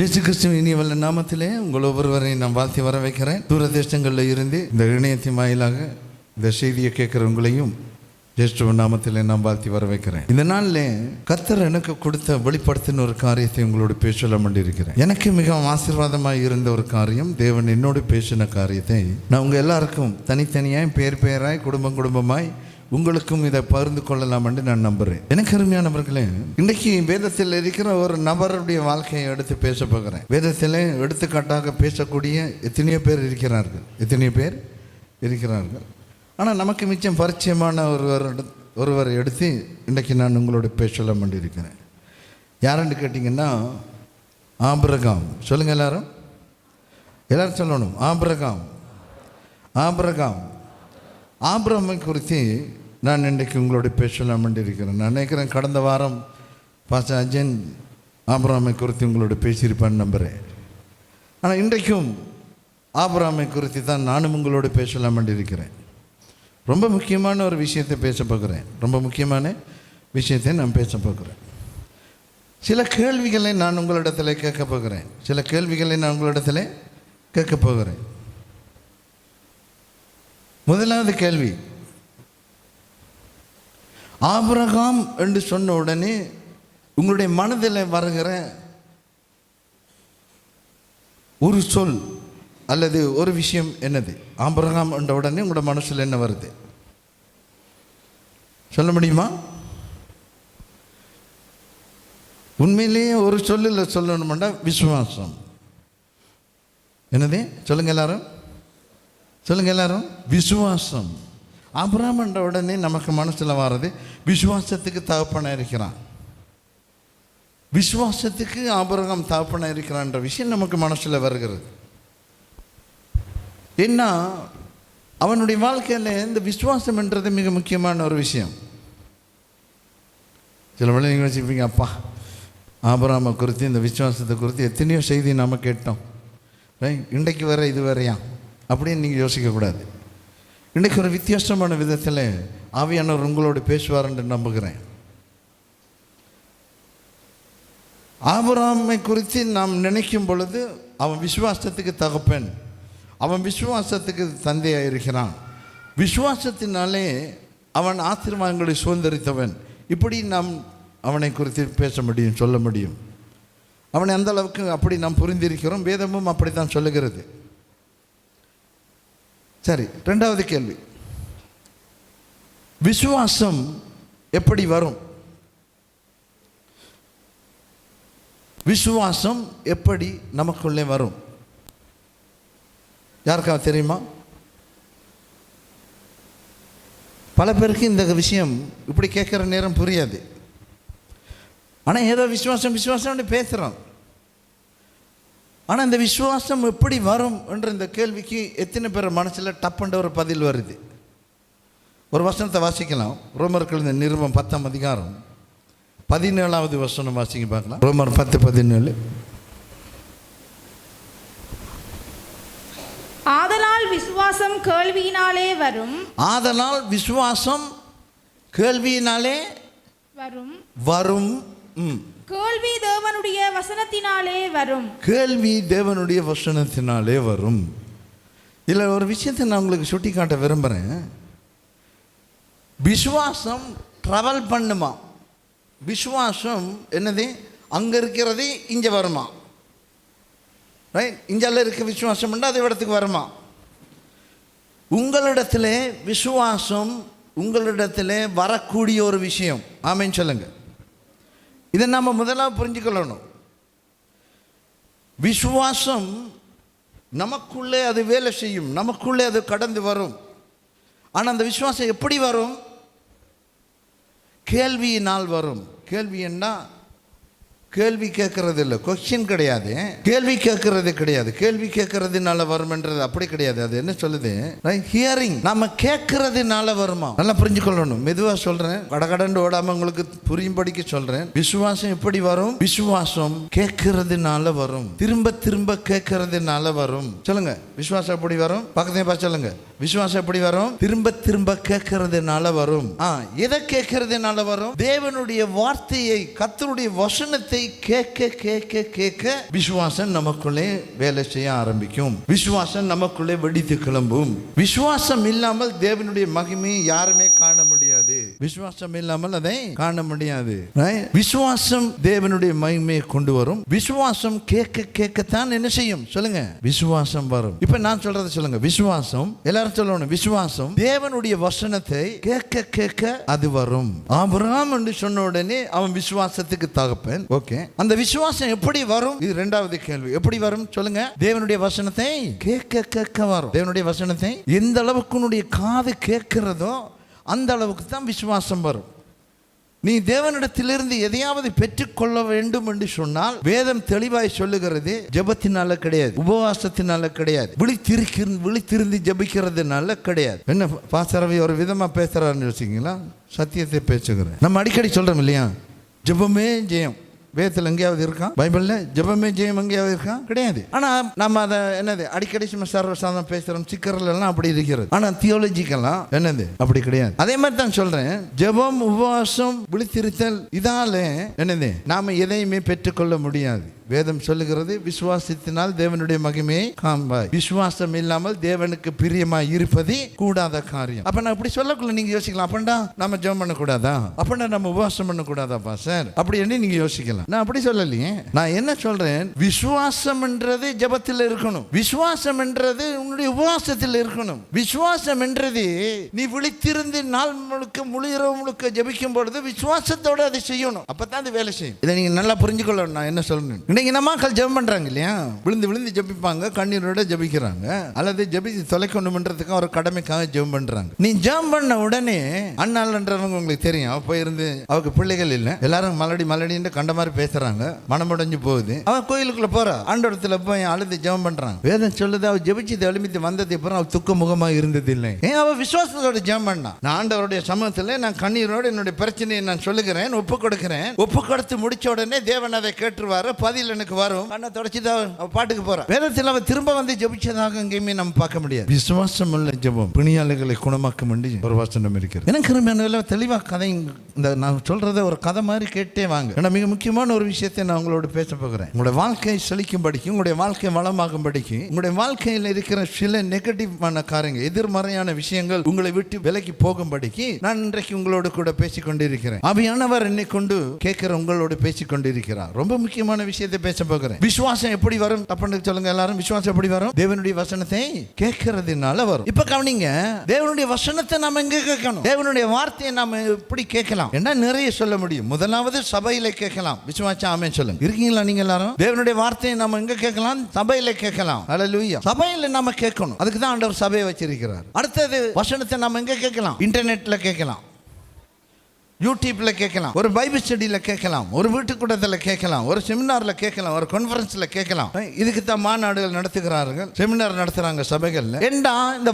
இயேசு கிறிஸ்துவின் இனிய வல்ல நாமத்திலே உங்கள் ஒவ்வொருவரையும் நான் வாழ்த்தி வர வைக்கிறேன். தூரதேசங்களில் இருந்து இந்த இணையத்தின் வாயிலாக இந்த செய்தியை கேட்குறவங்களையும் ஜேஷ்டவ நாமத்திலே நான் வாழ்த்தி வர வைக்கிறேன். இந்த நாளில் கர்த்தர் எனக்கு கொடுத்த வெளிப்படுத்தின ஒரு காரியத்தை உங்களோடு பேச சொல்ல வேண்டியிருக்கிறேன். எனக்கு மிகவும் ஆசீர்வாதமாக இருந்த ஒரு காரியம், தேவன் என்னோடு பேசின காரியத்தை நான் உங்கள் எல்லாருக்கும் தனித்தனியாய் பேராய் குடும்பமாய் உங்களுக்கும் இதை பகிர்ந்து கொள்ளலாம் என்று நான் நம்புகிறேன். எனக்கு அருமையானவர்களே, இன்றைக்கு வேதத்தில் இருக்கிற ஒரு நபருடைய வாழ்க்கையை எடுத்து பேச போகிறேன். வேதத்தில் எடுத்துக்காட்டாக பேசக்கூடிய எத்தனையோ பேர் இருக்கிறார்கள். ஆனால் நமக்கு மிச்சம் பரிச்சயமான ஒருவரை எடுத்து இன்றைக்கு நான் உங்களோட பேச சொல்ல வேண்டியிருக்கிறேன். யாருன்னு கேட்டிங்கன்னா ஆபிரகாம். சொல்லுங்கள் எல்லாரும் சொல்லணும். ஆபிரகாமை குறித்து நான் இன்றைக்கு உங்களோட பேசலாம் வேண்டியிருக்கிறேன். நான் நினைக்கிறேன் கடந்த வாரம் பாஸ்டர் அஜயன் ஆபிரகாமை குறித்து உங்களோட பேசியிருப்பான்னு நம்புகிறேன். ஆனால் இன்றைக்கும் ஆபிரகாமை குறித்து தான் நானும் உங்களோட பேசலாம் வேண்டியிருக்கிறேன். ரொம்ப முக்கியமான ஒரு விஷயத்தை பேச போகிறேன். நான் பேச போகிறேன். சில கேள்விகளை நான் உங்களிடத்தில் கேட்க போகிறேன். முதலாவது கேள்வி, ஆபிரகாம் என்று சொன்ன உடனே உங்களுடைய மனதில் வருகிற ஒரு சொல் அல்லது ஒரு விஷயம் என்னது? ஆபிரகாம் என்ற உடனே உங்களோட மனசில் என்ன வருது? சொல்ல முடியுமா? உண்மையிலேயே ஒரு சொல்லில் சொல்லணும்னா விசுவாசம். என்னது? சொல்லுங்க எல்லாரும். விசுவாசம். ஆபிரகாம் என்ற உடனே நமக்கு மனசில் வர்றது விசுவாசத்துக்கு தகப்பனாக இருக்கிறான். விசுவாசத்துக்கு ஆபிரகாம் தகப்பனாக இருக்கிறான்ற விஷயம் நமக்கு மனசில் வருகிறது. ஏன்னா அவனுடைய வாழ்க்கையில் இந்த விசுவாசம் என்றது மிக முக்கியமான ஒரு விஷயம். சில வேளை நீங்கள் வச்சுப்பீங்க, அப்பா ஆபிரகாமை குறித்து இந்த விசுவாசத்தை குறித்து எத்தனையோ செய்தி நாம் கேட்டோம், இன்றைக்கு வேற இது வேறையா அப்படின்னு நீங்கள் யோசிக்கக்கூடாது. இன்றைக்கு ஒரு வித்தியாசமான விதத்தில் ஆவியானவர் உங்களோடு பேசுவார் என்று நம்புகிறேன். ஆபிரகாமை குறித்து நாம் நினைக்கும் பொழுது அவன் விசுவாசத்துக்கு தகப்பன், அவன் விசுவாசத்துக்கு தந்தையாக இருக்கிறான், விசுவாசத்தினாலே அவன் ஆசீர்வாதங்களை சுதந்திரித்தவன், இப்படி நாம் அவனை குறித்து பேச முடியும், சொல்ல முடியும். அவனை அந்த அளவுக்கு அப்படி நாம் புரிந்திருக்கிறோம். வேதமும் அப்படி தான் சொல்லுகிறது. சரி, ரெண்டாவது கேள்வி, விசுவாசம் எப்படி வரும்? விசுவாசம் எப்படி நமக்குள்ளே வரும்? யாருக்காவது தெரியுமா? பல பேருக்கு இந்த விஷயம் இப்படி கேட்குற நேரம் புரியாது. ஆனால் ஏதோ விசுவாசம் பேசுகிறோம். ஆனால் இந்த விசுவாசம் எப்படி வரும் என்ற இந்த கேள்விக்கு எத்தனை பேர் மனசில் டப்புன்ற ஒரு பதில் வருது? ஒரு வசனத்தை வாசிக்கலாம். ரோமர்கள் இந்த நிருபம் 10ஆம் அதிகாரம் 17வது வசனம் வாசிங்க பார்க்கலாம். ரோமர் 10:17. ஆதலால் விசுவாசம் கேள்வியினாலே வரும். கேள்வி தேவனுடைய வசனத்தினாலே வரும். இதில் ஒரு விஷயத்தை நான் உங்களுக்கு சுட்டி காட்ட விரும்புகிறேன். விசுவாசம் ட்ராவல் பண்ணுமா? விசுவாசம் என்னது? அங்கே இருக்கிறது இங்கே வருமா? ரைட்? இங்கெல்லாம் இருக்க விசுவாசம் பண்ணால் அது இடத்துக்கு வருமா? உங்களிடத்தில் விசுவாசம் உங்களிடத்தில் வரக்கூடிய ஒரு விஷயம். ஆமேன்னு சொல்லுங்கள். இதை நம்ம முதலாக புரிஞ்சுக்கொள்ளணும். விசுவாசம் நமக்குள்ளே அது வேலை செய்யும், நமக்குள்ளே அது கடந்து வரும். ஆனால் அந்த விசுவாசம் எப்படி வரும்? கேள்வியினால் வரும். கேள்வி என்ன? கேள்வி கேட்கறது இல்லை, கொஸ்டின் கிடையாது. கேள்வி கேட்கறதுனால வரும் என்றது அப்படி கிடையாது. அது என்ன சொல்லுது? ஹியரிங். நம்ம கேட்கறதுனால வருமா? நல்லா புரிஞ்சுக்கொள்ளணும். மெதுவாக சொல்றேன், கடகடண்டு ஓடாம உங்களுக்கு புரியும்படிக்கு சொல்றேன். விசுவாசம் எப்படி வரும்? விசுவாசம் கேட்கறதுனால வரும், திரும்ப கேட்கறதுனால வரும். சொல்லுங்க, விசுவாசம் எப்படி வரும்? பக்கத்தையும் பார்த்து சொல்லுங்க. விசுவாசம் எப்படி வரும்? திரும்ப திரும்ப கேட்கறதுனால வரும். எதை கேட்கறதுனால வரும்? தேவனுடைய வார்த்தையை, கர்த்தருடைய வசனத்தை கேட்க கேட்க கேட்க விசுவாசம் நமக்குள்ளே வேலை செய்ய ஆரம்பிக்கும். விசுவாசம் நமக்குள்ளே வெடித்து கிளம்பும். விசுவாசம் இல்லாமல் தேவனுடைய மகிமையை யாருமே காண முடியாது. விசுவாசம் இல்லாமல் அதை காண முடியாது. விசுவாசம் தேவனுடைய மகிமையை கொண்டு வரும். விசுவாசம் கேட்க கேட்கத்தான் என்ன செய்யும்? சொல்லுங்க, விசுவாசம் வரும். இப்ப நான் சொல்றது சொல்லுங்க. விசுவாசம், எல்லாரும் சொல்லணும், விசுவாசம் தேவனுடைய வசனத்தை கேட்க கேட்க அது வரும். ஆபிரகாம் என்று சொன்ன உடனே அவன் விசுவாசத்துக்கு தகப்பன். ஓகே, அந்த விசுவாசம் எப்படி வரும்? இது இரண்டாவது கேள்வி. எப்படி வரும் சொல்லுங்க? தேவனுடைய வசனத்தை கேட்க கேட்க வரும். தேவனுடைய வசனத்தை எந்த அளவுக்கு உன்னுடைய காது கேட்கிறதோ அந்த அளவுக்கு தான் விசுவாசம் வரும். நீ தேவனிடத்திலிருந்து எதையாவது பெற்றுக்கொள்ள வேண்டும் என்று சொன்னால் வேதம் தெளிவாய் சொல்லுகிறது, ஜெபத்தினால கிடையாது, உபவாசத்தினால கிடையாது, விழித்திருந்து ஜெபிக்கிறதுனால கிடையாது. என்ன பாசரவை ஒரு விதமா பேசுறாருன்னு யோசிங்களா? சத்தியத்தை பேசுகிறேன். நம்ம அடிக்கடி சொல்றோம் இல்லையா, ஜெபமே ஜெயம். வேதத்தில் எங்கேயாவது இருக்கா? பைபிள்ல ஜெபமே ஜெயம் எங்கேயாவது இருக்கா? கிடையாது. ஆனா நம்ம அதை என்னது அடிக்கடி சர்வசாதாரணம் பேசுறோம், சிக்கர்கள் எல்லாம் அப்படி இருக்கிறது. ஆனா தியோலஜிக்கெல்லாம் என்னது அப்படி கிடையாது. அதே மாதிரி தான் சொல்றேன், ஜெபம், உபவாசம், விழித்திருத்தல், இதால என்னது நாம எதையுமே பெற்றுக்கொள்ள முடியாது. வேதம் சொல்லுகிறது, விசுவாசத்தினால் தேவனுடைய மகிமையை காண்பாய். விசுவாசம் இல்லாமல் தேவனுக்கு பிரியமாய் இருப்பது கூடாத காரியம். அப்ப நான் இப்படி சொல்லக்குள்ள நீங்க யோசிக்கலாம், அப்பண்டா நம்ம ஜெபம் பண்ணக்கூடாதா? அப்பண்டா நம்ம உபவாசம் பண்ணக்கூடாதா பாஸ்டர்? அப்படி என்ன நீங்க யோசிக்கலாம். நான் அப்படி சொல்லலையே. நான் என்ன சொல்றேன், விசுவாசம் என்றது ஜெபத்தில் இருக்கணும். விசுவாசம் என்றது உன்னுடைய உபவாசத்தில் இருக்கணும். விசுவாசம் என்றது நீ விழித்திருந்து நாள் முழுக்க முழு இரவு முழுக்க ஜெபிக்கும் பொழுது விசுவாசத்தோட அதை செய்யணும். அப்பதான் அது வேலை செய்யும். இதை நீங்க நல்லா புரிஞ்சுக்கொள்ளணும். நான் என்ன சொல்லணும், இன்னைக்கு நம்ம மக்கள் ஜெபம் பண்றாங்க இல்லையா, விழுந்து விழுந்து ஜெபிப்பாங்க, கண்ணீரோட ஜெபிக்கிறாங்க, அல்லது ஜெபிச்சு தொலைக்கணும்ன்றதுக்கு ஒரு கடமைக்காக ஜெபம் பண்றாங்க. நீ ஜெபம் பண்ண உடனே அண்ணாள்ன்றவங்க உங்களுக்கு தெரியும், அவ போயிருந்து அவருக்கு பிள்ளைகள் இல்லை, எல்லாரும் மலடி மலடின்னு கண்ட மாதிரி பேசுறாங்க, மனமுடைஞ்சு போகுது. அவன் கோயிலுக்குள்ள போறா, ஆண்டவரத்துல போய் அழுது ஜெபம் பண்றாங்க. வேதம் சொல்லுது, அவ ஜெபிச்சு எழுமித்து வந்தது அப்புறம் அவ துக்க முகமா இருந்தது இல்லை. ஏன்? அவ விசுவாசத்தோட ஜெபம் பண்ணா. நான் ஆண்டவருடைய சமூகத்தில் நான் கண்ணீரோட என்னுடைய பிரச்சனையை நான் சொல்லுகிறேன், ஒப்பு கொடுக்கிறேன். ஒப்பு கொடுத்து முடிச்ச உடனே தேவன் அதை கேட்டுருவாரு, பதில் எனக்கு வரும். கண்ணை தொடச்சிதான் பாட்டுக்கு போற. வேதத்தில் அவன் திரும்ப வந்து ஜெபிச்சதாக எங்கேயுமே நம்ம பார்க்க முடியாது. விசுவாசம் உள்ள ஜெபம் பிணியாளிகளை குணமாக்கும் என்று ஒரு வசனம் இருக்கிறது. எனக்கு தெளிவா கதை, இந்த நான் சொல்றதை ஒரு கதை மாதிரி கேட்டே வாங்க. ஏன்னா மிக முக்கியமான ஒரு விஷயத்தை நான் உங்களோட பேச போகிறேன். உங்களுடைய வாழ்க்கையை செழிக்கும்படிக்கு, உங்களுடைய வாழ்க்கை வளமாகும்படிக்கு, உங்களுடைய வாழ்க்கையில் இருக்கிற சில நெகட்டிவான காரியங்கள், எதிர்மறையான விஷயங்கள் உங்களை விட்டு விலகி போகும்படிக்கு நான் இன்றைக்கு உங்களோடு கூட பேசிக் கொண்டிருக்கிறேன். ஆவியானவர் என்னை கொண்டு கேட்கிற உங்களோடு பேசிக் கொண்டிருக்கிறார். ரொம்ப முக்கியமான விஷயத்தை பேச போகிறேன். விசுவாசம் எப்படி வரும்? தப்புன்னு சொல்லுங்க எல்லாரும். விசுவாசம் எப்படி வரும்? தேவனுடைய வசனத்தை கேட்கறதுனால வரும். இப்ப கவனிங்க, தேவனுடைய வசனத்தை நாம எங்க கேட்கணும்? தேவனுடைய வார்த்தையை நாம எப்படி கேட்கலாம்? என்ன நிறைய சொல்ல முடியும். முதலாவது சபையில கேட்கலாம். விசுவாசம் ஆமென் சொல்லுங்க. இருக்கீங்களா நீங்க எல்லாரும்? தேவனுடைய வார்த்தையை நாம எங்க கேட்கலாம்? சபையில கேட்கலாம். ஹல்லேலூயா. சபையில நாம கேட்கணும். அதுக்கு தான் ஆண்டவர் சபையை வச்சிருக்கிறார். அடுத்தது வசனத்தை நாம எங்க கேட்கலாம்? இன்டர்நெட்ல கேட்கலாம், யூடியூப்ல கேட்கலாம், ஒரு பைபிள் ஸ்டடியில் கேட்கலாம், ஒரு வீட்டுக்கூட்டத்தில் கேட்கலாம், ஒரு செமினார்ல கேட்கலாம், ஒரு கான்ஃபரன்ஸ்ல கேட்கலாம். இதுக்கு தான் மாநாடுகள் நடத்துகிறார்கள், செமினார் நடத்துறாங்க சபைகள்ல. ஏண்டா இந்த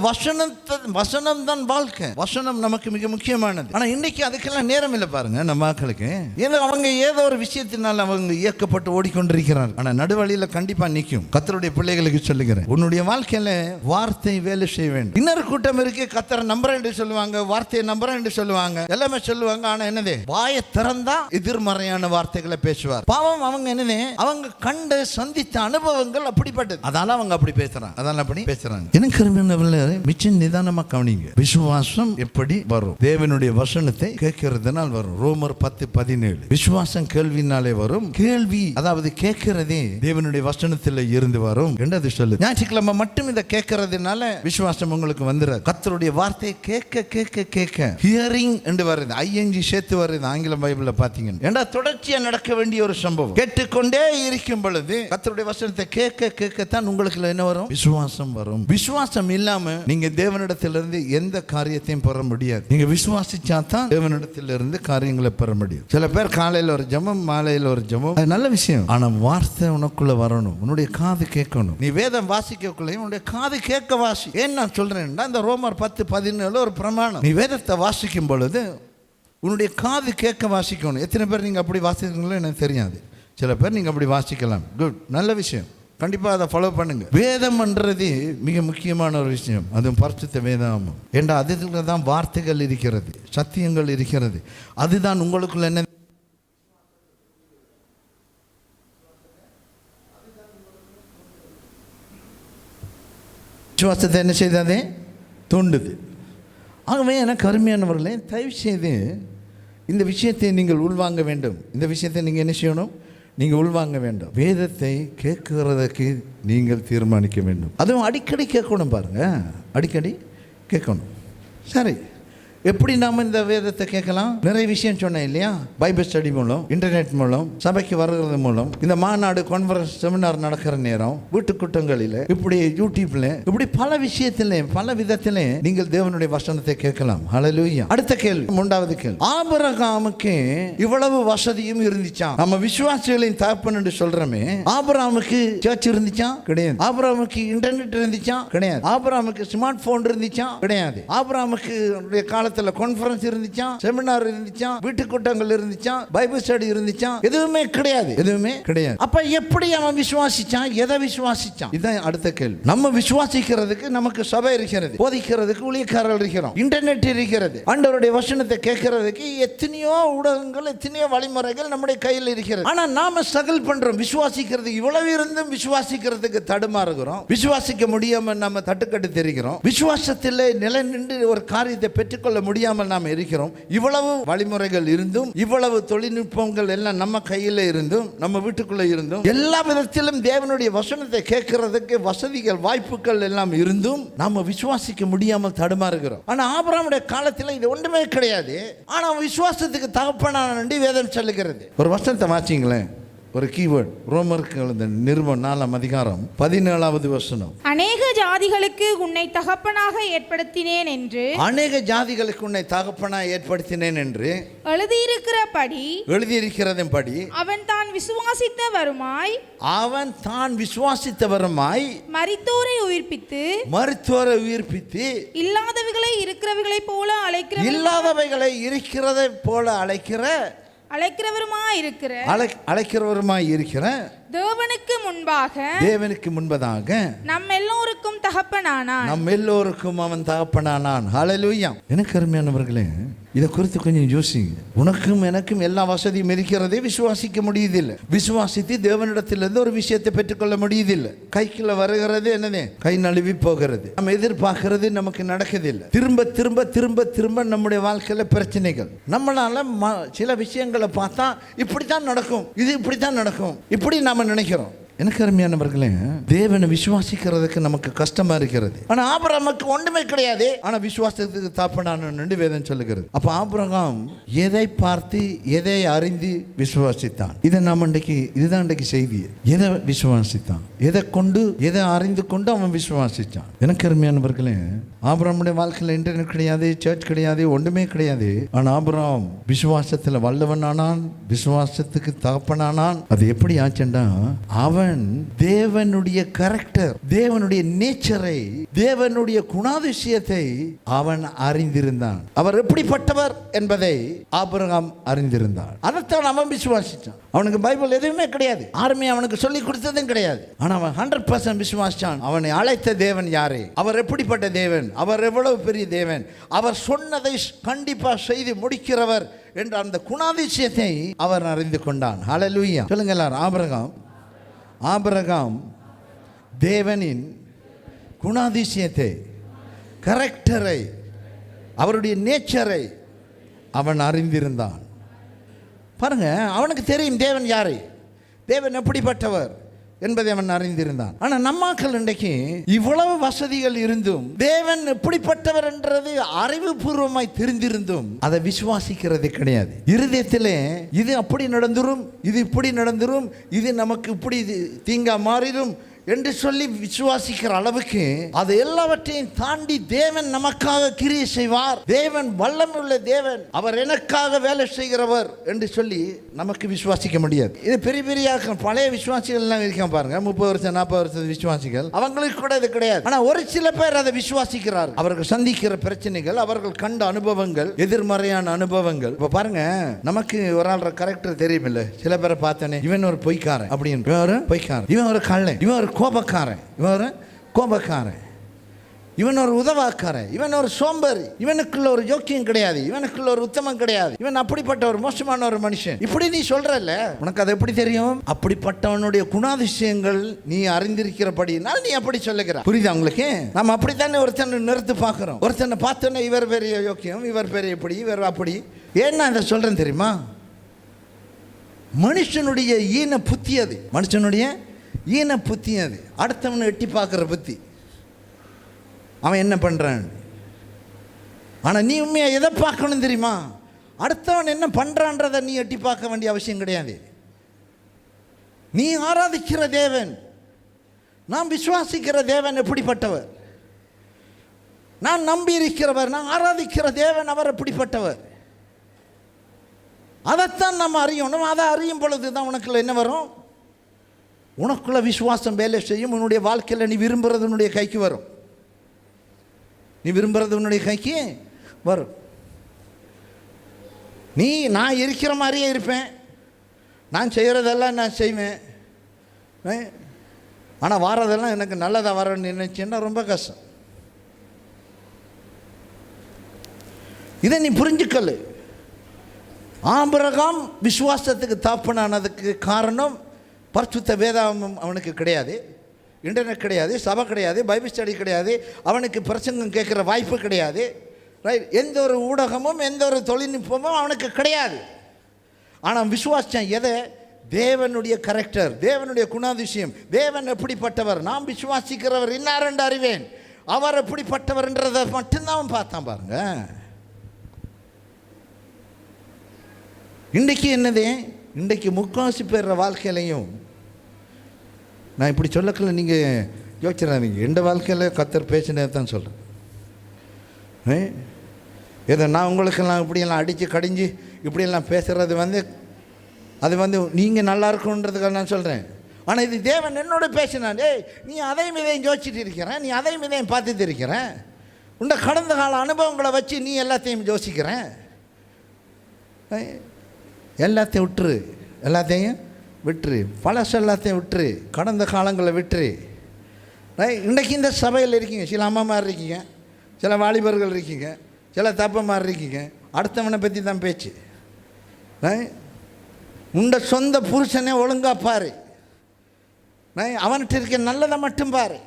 வசனம் தான் வாழ்க்கை. வசனம் நமக்கு மிக முக்கியமானது. ஆனா இன்னைக்கு அதுக்கெல்லாம் நேரம் இல்லை பாருங்க நம்ம மக்களுக்கு. ஏன்னா அவங்க ஏதோ ஒரு விஷயத்தினால் அவங்க இயக்கப்பட்டு ஓடிக்கொண்டிருக்கிறார்கள். ஆனா நடுவழியில கண்டிப்பா நிற்கும். கர்த்தருடைய பிள்ளைகளுக்கு சொல்லுகிறேன், உன்னுடைய வாழ்க்கையில வார்த்தை வேலை செய்ய வேண்டும். இன்னொரு கூட்டம் இருக்கு, கர்த்தரை நம்புறேன் என்று சொல்லுவாங்க, வார்த்தையை நம்புறேன் என்று சொல்லுவாங்க, எல்லாமே சொல்லுவாங்க. ஆனா என்னது, வாயை திறந்தா எதிர்மறையான வார்த்தைகளை பேசுவார். பாவம் அவங்க என்னது, அவங்க கண்டு சந்தித்த அனுபவங்கள் அப்படிப்பட்டது. அதனால அவங்க அப்படி பேசுறாங்க, அதனால அப்படி பேசுறாங்க. எனக்கு மிச்சம் நிதானமா கவனிங்க. விசுவாசம் எப்படி வரும்? தேவனுடைய வசனத்தை கேட்கிறதுனால் வரும். ரோமர் 10:17. விசுவாசம் கேள்வினாலே வரும், கேள்வி அதாவது கேட்கிறதே தேவனுடைய வசனத்தில் இருந்து வரும் என்று சொல்லு. ஞாயிற்றுக்கிழமை மட்டும் இதை கேட்கறதுனால விசுவாசம் உங்களுக்கு வந்துடாது. கர்த்தருடைய வார்த்தையை கேட்க கேட்க கேட்க ஹியரிங் என்று வருது, ஐஎன்ஜி சேர்த்து வருது ஆங்கில பைபிள்ல பாத்தீங்கன்னா. ஏண்டா தொடர்ச்சியா நடக்க வேண்டிய ஒரு சம்பவம். கேட்டுக்கொண்டே இருக்கும் பொழுது கர்த்தருடைய வசனத்தை கேட்க கேட்கத்தான் உங்களுக்கு என்ன வரும்? விசுவாசம் வரும். விசுவாசம் இல்லாம நீங்க தேவனிடத்திலிருந்து எந்த காரியத்தையும் பெற முடியாது. நீங்க விசுவாசிச்சா தான் தேவனிடத்திலிருந்து காரியங்களை பெற முடியும். சில பேர் காலையில் ஒரு ஜெபம், மாலையில் ஒரு ஜெபம், அது நல்ல விஷயம். ஆனா வார்த்தை உனக்குள்ள வரணும், உன்னுடைய காது கேட்கணும். நீ வேதம் வாசிக்கக்குள்ளே உன்னுடைய காது கேட்க வாசி. ஏன் நான் சொல்றேன்னா, இந்த ரோமர் 10:17 ஒரு பிரமாணம். நீ வேதத்தை வாசிக்கும் பொழுது உன்னுடைய காது கேட்க வாசிக்கணும். எத்தனை பேர் நீங்கள் அப்படி வாசிக்கிறீங்களோ எனக்கு தெரியாது. சில பேர் நீங்கள் அப்படி வாசிக்கலாம், குட், நல்ல விஷயம். கண்டிப்பாக அதை ஃபாலோ பண்ணுங்க. வேதம்ன்றது மிக முக்கியமான ஒரு விஷயம். அதுவும் பரிசுத்த வேதம். ஏண்டா அதில் தான் வார்த்தைகள் இருக்கிறது, சத்தியங்கள் இருக்கிறது. அதுதான் உங்களுக்குள்ள என்ன விசுவாசத்தை என்ன செய்தாதே தூண்டுது. ஆகவே எனக்கு அருமையானவர்களே, தயவு செய்து இந்த விஷயத்தை நீங்கள் உள்வாங்க வேண்டும். இந்த விஷயத்தை நீங்கள் என்ன செய்யணும்? நீங்கள் உள்வாங்க வேண்டும். வேதத்தை கேட்கறதுக்கு நீங்கள் தீர்மானிக்க வேண்டும். அதுவும் அடிக்கடி கேட்கணும். பாருங்கள், அடிக்கடி கேட்கணும். சரி, எப்படி நாம் இந்த வேதத்தை கேட்கலாம்? நிறைய விஷயம் சொன்னேன் இல்லையா? பைபிள் ஸ்டடி மூலம், இன்டர்நெட் மூலம், சபைக்கு வர்றது மூலம், இந்த மாநாடு கான்ஃபரன்ஸ் செமினார் நடக்கிற நேரம், வீட்டு கூட்டங்களில், இப்படி யூடியூப்ல, இப்படி பல விஷயத்திலே பல விதத்திலே நீங்கள் தேவனுடைய வசனத்தை கேட்கலாம். ஹல்லேலூயா. அடுத்த கேள்வி, 3வது கேள்வி. ஆபிரகாமுக்கு இவ்வளவு வசதியும் இருந்துச்சா? நம்ம விசுவாசிகளின் தகப்பன் என்று சொல்றோமே, ஆபிரகாமுக்கு சர்ச் இருந்துச்சா? கிடையாது. ஆபிரகாமுக்கு இன்டர்நெட் இருந்துச்சா? கிடையாது. ஆபிரகாமுக்கு ஸ்மார்ட் போன் இருந்துச்சா? கிடையாது. ஆபிரகாமுக்கு காலத்தில் கான்ஃபரன்ஸ் இருந்துச்சா? செமினார் இருந்துச்சா? வீட்டு கூட்டங்கள் இருந்துச்சா? பைபிள் ஸ்டடி இருந்துச்சா? எதுவுமே கிடையாது. எதுவுமே கிடையாது. அப்ப எப்படி அவன் விசுவாசிச்சான்? எதை விசுவாசிச்சான்? இதுதான் அடுத்த கேள்வி. நம்ம விசுவாசிக்கிறதுக்கு நமக்கு சபை இருக்கிறது, போதிக்கிறதுக்கு ஊழியக்காரர்கள் இருக்கிறோம், இன்டர்நெட் இருக்கிறது, ஆண்டவருடைய வசனத்தை கேட்கறதுக்கு எத்தனையோ ஊடகங்கள், எத்தனையோ வழிமுறைகள் நம்முடைய கையில் இருக்கிறது. ஆனா நாம ஸ்ட்ரகிள் பண்றோம். விசுவாசிக்கிறது இவ்வளவு இருந்தும் விசுவாசிக்கிறதுக்கு தடுமாறுகிறோம். விசுவாசிக்க முடியாம நம்ம தட்டுக்கட்டு தெரிகிறோம். விசுவாசத்தில் நிலை நின்று ஒரு காரியத்தை பெற்றுக்கொள்ள முடியாமல் நாம் இருக்கிறோம். இவ்வளவு வழிமுறைகள் இருந்தும், இவ்வளவு தொழில்நுட்பங்கள் எல்லாம் நம்ம கையில் இருந்தும், நம்ம வீட்டுக்குள்ள இருந்தும், எல்லா விதத்திலும் தேவனுடைய வசனத்தை கேட்கறதுக்கு வசதிகள், வாய்ப்புகள் எல்லாம் இருந்தும் நாம விசுவாசிக்க முடியாமல் தடுமாறுகிறோம். ஆனா ஆபிரகாமுடைய காலத்தில் இது ஒன்றுமே கிடையாது. ஆனா விசுவாசத்துக்கு தகப்பனான வேதம் சொல்லுகிறது. ஒரு வசனத்தை வாசிங்களேன், ஒரு கீவேர்ட். ரோமருக்கு எழுந்த நிருபம் 4ஆம் அதிகாரம் 17வது வசனம். அநேக ஜாதிகளுக்கு உன்னை தகப்பனாக ஏற்படுத்தினேன் என்று, அநேக ஜாதிகளுக்கு உன்னை தகப்பனாக ஏற்படுத்தினேன் என்று எழுதியிருக்கிறதன்படி அவன் தான் விசுவாசித்தவருமாய் மரித்தோரை உயிர்ப்பித்து இல்லாதவைகளை இருக்கிறவைகளைப் போல அழைக்கிறவருமாய் இருக்கிற தேவனுக்கு முன்பதாக நம் எல்லோருக்கும் அவன் தகப்பனானான். ஹல்லேலூயா. எனக்கு அருமையானவர்களே, இதை குறித்து கொஞ்சம் யோசிங்க. உனக்கும் எனக்கும் எல்லா வசதியும் இருக்கிறதே, விசுவாசிக்க முடியுதில்லை. விசுவாசித்து தேவனிடத்திலிருந்து ஒரு விஷயத்தை பெற்றுக்கொள்ள முடியுதில்லை. கைக்குள்ள வருகிறது என்னதே, கை நழுவி போகிறது. நம்ம எதிர்பார்க்கிறது நமக்கு நடக்குதில்லை. திரும்ப திரும்ப திரும்ப திரும்ப நம்முடைய வாழ்க்கையில பிரச்சனைகள். நம்மளால சில விஷயங்களை பார்த்தா இப்படித்தான் நடக்கும், இது இப்படித்தான் நடக்கும், இப்படி நாம நினைக்கிறோம். எனக்கு அருமையானவர்களே, தேவனை விசுவாசிக்கிறதுக்கு நமக்கு கஷ்டமா இருக்கிறது. ஆனா ஆபிரகாமுக்கு ஒன்றுமே கிடையாது. ஆனா விசுவாசத்துக்கு தகப்பனான வேதம் சொல்லுகிறது. அப்ப ஆபிரகாம் எதை பார்த்து, எதை அறிந்து விசுவாசித்தான்? இதை நாம் இதுதான் இன்றைக்கு செய்தி. எதை விசுவாசித்தான்? எதை கொண்டு, எதை அறிந்து கொண்டு அவன் விசுவாசித்தான். எனக்கு அருமையானவர்களே, ஆபிரகாமுடைய வாழ்க்கையில் இன்டர்நெட் கிடையாது, சர்ச் கிடையாது, ஒன்றுமே கிடையாது. ஆனா ஆபிரகாம் விசுவாசத்துல வல்லவனானான், விசுவாசத்துக்கு தகப்பனானான். அது எப்படி ஆச்சுண்டா, அவன் தேவனுடைய கரெக்டர், தேவனுடைய நேச்சரை, தேவனுடைய குணாதிசயத்தை அவன் அறிந்திருந்தான். அவர் எப்படிப்பட்டவர் என்பதை ஆபிரகாம் அறிந்திருந்தான். அதைத்தான் அவன் விசுவாசிச்சான். அவனுக்கு பைபிள் எதுவுமே கிடையாது, யாருமே அவனுக்கு சொல்லி கொடுத்ததும் கிடையாது. ஆனா அவன் 100% விசுவாசிச்சான். அவனை அழைத்த தேவன் யாரே, அவர் எப்படிப்பட்ட தேவன், அவர் எவ்வளவு பெரிய தேவன், அவர் சொன்னதை கண்டிப்பா செய்து முடிக்கிறவர் என்ற அந்த குணாதிசயத்தை அவர் அறிந்து கொண்டான். ஹல்லேலூயா. சொல்லுங்க எல்லாரும். ஆபிரகாம் தேவனின் குணாதிசயத்தை, கரெக்டரை, அவருடைய நேச்சரை அவன் அறிந்திருந்தான். பாருங்க, அவனுக்கு தெரியும் தேவன் யாரு, தேவன் எப்படிப்பட்டவர் என்பதை அவன் அறிந்திருந்தான். ஆனா நம்மாக்கள் இன்றைக்கு இவ்வளவு வசதிகள் இருந்தும், தேவன் எப்படிப்பட்டவர் என்றது அறிவுபூர்வமாய் தெரிந்திருந்தும் அதை விசுவாசிக்கிறது கிடையாது. இருதயத்திலே இது அப்படி நடந்துரும், இது இப்படி நடந்துரும், இது நமக்கு இப்படி தீங்கா மாறிடும், என்று சொல்லி விசுவாசிக்கிற அளவுக்கு அது எல்லாவற்றையும் தாண்டி தேவன் நமக்காக கிரியை செய்வார், தேவன் வல்லமையுள்ள தேவன், அவர் எனக்காக வேலை செய்கிறவர் என்று சொல்லி நமக்கு விசுவாசிக்க முடியாது. இது பெரிய பெரிய பழைய விசுவாசிகள் எல்லாம் இருக்க பாருங்க, 30 வருஷம் 40 வருஷம் விசுவாசிகள், அவங்களுக்கு கூட இது கிடையாது. ஆனா ஒரு சில பேர் அதை விசுவாசிக்கிறார். அவர்கள் சந்திக்கிற பிரச்சனைகள், அவர்கள் கண்ட அனுபவங்கள், எதிர்மறையான அனுபவங்கள். இப்ப பாருங்க, நமக்கு ஒரு ஆள் கரெக்டர் தெரியுமில்ல, சில பேரை பார்த்தனே இவன் ஒரு பொய்க்காரன் அப்படின்னு, இவன் ஒரு பொய்க்காரன், இவன் ஒரு கள்ளன், இவன் ஒரு கோபக்காரன், இவன் ஒரு கோபக்காரன், இவன் ஒரு உதவாக்காரன், இவன் ஒரு சோம்பேறி, இவனுக்குள்ள ஒரு யோக்கியம் கிடையாது, இவனுக்குள்ள ஒரு உத்தமம் கிடையாது, இவன் அப்படிப்பட்ட ஒரு மோசமான ஒரு மனுஷன். இப்படி நீ சொல்றல்ல, உனக்கு அது எப்படி தெரியும்? அப்படிப்பட்டவனுடைய குணாதிசயங்கள் நீ அறிந்திருக்கிறபடினால் நீ அப்படி சொல்லுகிற. புரியுதா உங்களுக்கு? நம்ம அப்படித்தானே ஒருத்தனை நிறுத்து பார்க்கிறோம். ஒருத்தனை பார்த்தோன்னே இவர் பெரிய யோக்கியம், இவர் பெரிய இப்படி, இவர் அப்படி. ஏன்னா இதை சொல்றேன் தெரியுமா? மனுஷனுடைய ஈன புத்தி அது, மனுஷனுடைய ஈன புத்தி அது. அடுத்தவனை எட்டி பார்க்குற புத்தி, அவன் என்ன பண்ணுறான். ஆனால் நீ உண்மையாக எதை பார்க்கணும் தெரியுமா? அடுத்தவன் என்ன பண்ணுறான்றதை நீ எட்டி பார்க்க வேண்டிய அவசியம் கிடையாது. நீ ஆராதிக்கிற தேவன், நாம் விசுவாசிக்கிற தேவன் எப்படிப்பட்டவர், நான் நம்பி இருக்கிறவர், நான் ஆராதிக்கிற தேவன் அவர் எப்படிப்பட்டவர், அதைத்தான் நம்ம அறியணும். அதை அறியும் பொழுது தான் உனக்குள்ள என்ன வரும்? உனக்குள்ள விசுவாசம் வேலை செய்யும். உன்னுடைய வாழ்க்கையில் நீ விரும்புகிறது உன்னுடைய கைக்கு வரும். நீ விரும்புகிறது உன்னுடைய கைக்கு வரும். நீ நான் இருக்கிற மாதிரியே இருப்பேன், நான் செய்கிறதெல்லாம் நான் செய்வேன், ஆனால் வாரதெல்லாம் எனக்கு நல்லதாக வரணும்னு நினைச்சேன்னா ரொம்ப கஷ்டம். இதை நீ புரிஞ்சுக்கல. ஆபிரகாம் விசுவாசத்துக்கு தாப்பனானதுக்கு காரணம் பரிசுத்த வேதாகமம் அவனுக்கு கிடையாது, இன்டர்நெட் கிடையாது, சபை கிடையாது, பைபிள் ஸ்டடி கிடையாது, அவனுக்கு பிரசங்கம் கேட்குற வாய்ப்பு கிடையாது, ரைட்? எந்த ஒரு ஊடகமும் எந்த ஒரு தொழில்நுட்பமும் அவனுக்கு கிடையாது. ஆனால் விசுவாசம் எதை? தேவனுடைய கரெக்டர், தேவனுடைய குணாதிசயம், தேவன் எப்படிப்பட்டவர், நாம் விசுவாசிக்கிறவர் இன்னார் என்று அறிவேன், அவர் எப்படிப்பட்டவர்ன்றதை மட்டும்தான் அவன் பார்த்தான். பாருங்க, இன்றைக்கு என்னது? இன்றைக்கு முக்காசி பேர் வாழ்க்கையிலையும், நான் இப்படி சொல்லக்கல, நீங்கள் யோசிச்சிடாதீங்க, எந்த வாழ்க்கையில் கத்தர் பேசினே தான் சொல்கிறேன். ஏதோ நான் உங்களுக்கெல்லாம் இப்படியெல்லாம் அடித்து கடிஞ்சு இப்படியெல்லாம் பேசுகிறது அது நீங்கள் நல்லா இருக்கணுன்றதுக்காக நான் சொல்கிறேன். ஆனால் இது தேவன் என்னோட பேசினான். நீ அதையும் இதையும் யோசிச்சுட்டு இருக்கிறேன், நீ அதையும் இதையும் பார்த்துட்டு இருக்கிறேன், உண்ட கடந்த கால அனுபவங்களை வச்சு நீ எல்லாத்தையும் யோசிக்கிறேன். எல்லாத்தையும் விட்டுரு, எல்லாத்தையும் விட்டுரு, பழசு எல்லாத்தையும் விட்டுரு, கடந்த காலங்களை விட்டுரு. இன்றைக்கி இந்த சபையில் இருக்கீங்க, சில அம்மாமார் இருக்கீங்க, சில வாலிபர்கள் இருக்கீங்க, சில தப்பமார் இருக்கீங்க, அடுத்தவனை பற்றி தான் பேச்சு. உண்ட சொந்த புருஷனே ஒழுங்காக பாரு, அவன்கிட்ட இருக்க நல்லதை மட்டும் பாரு.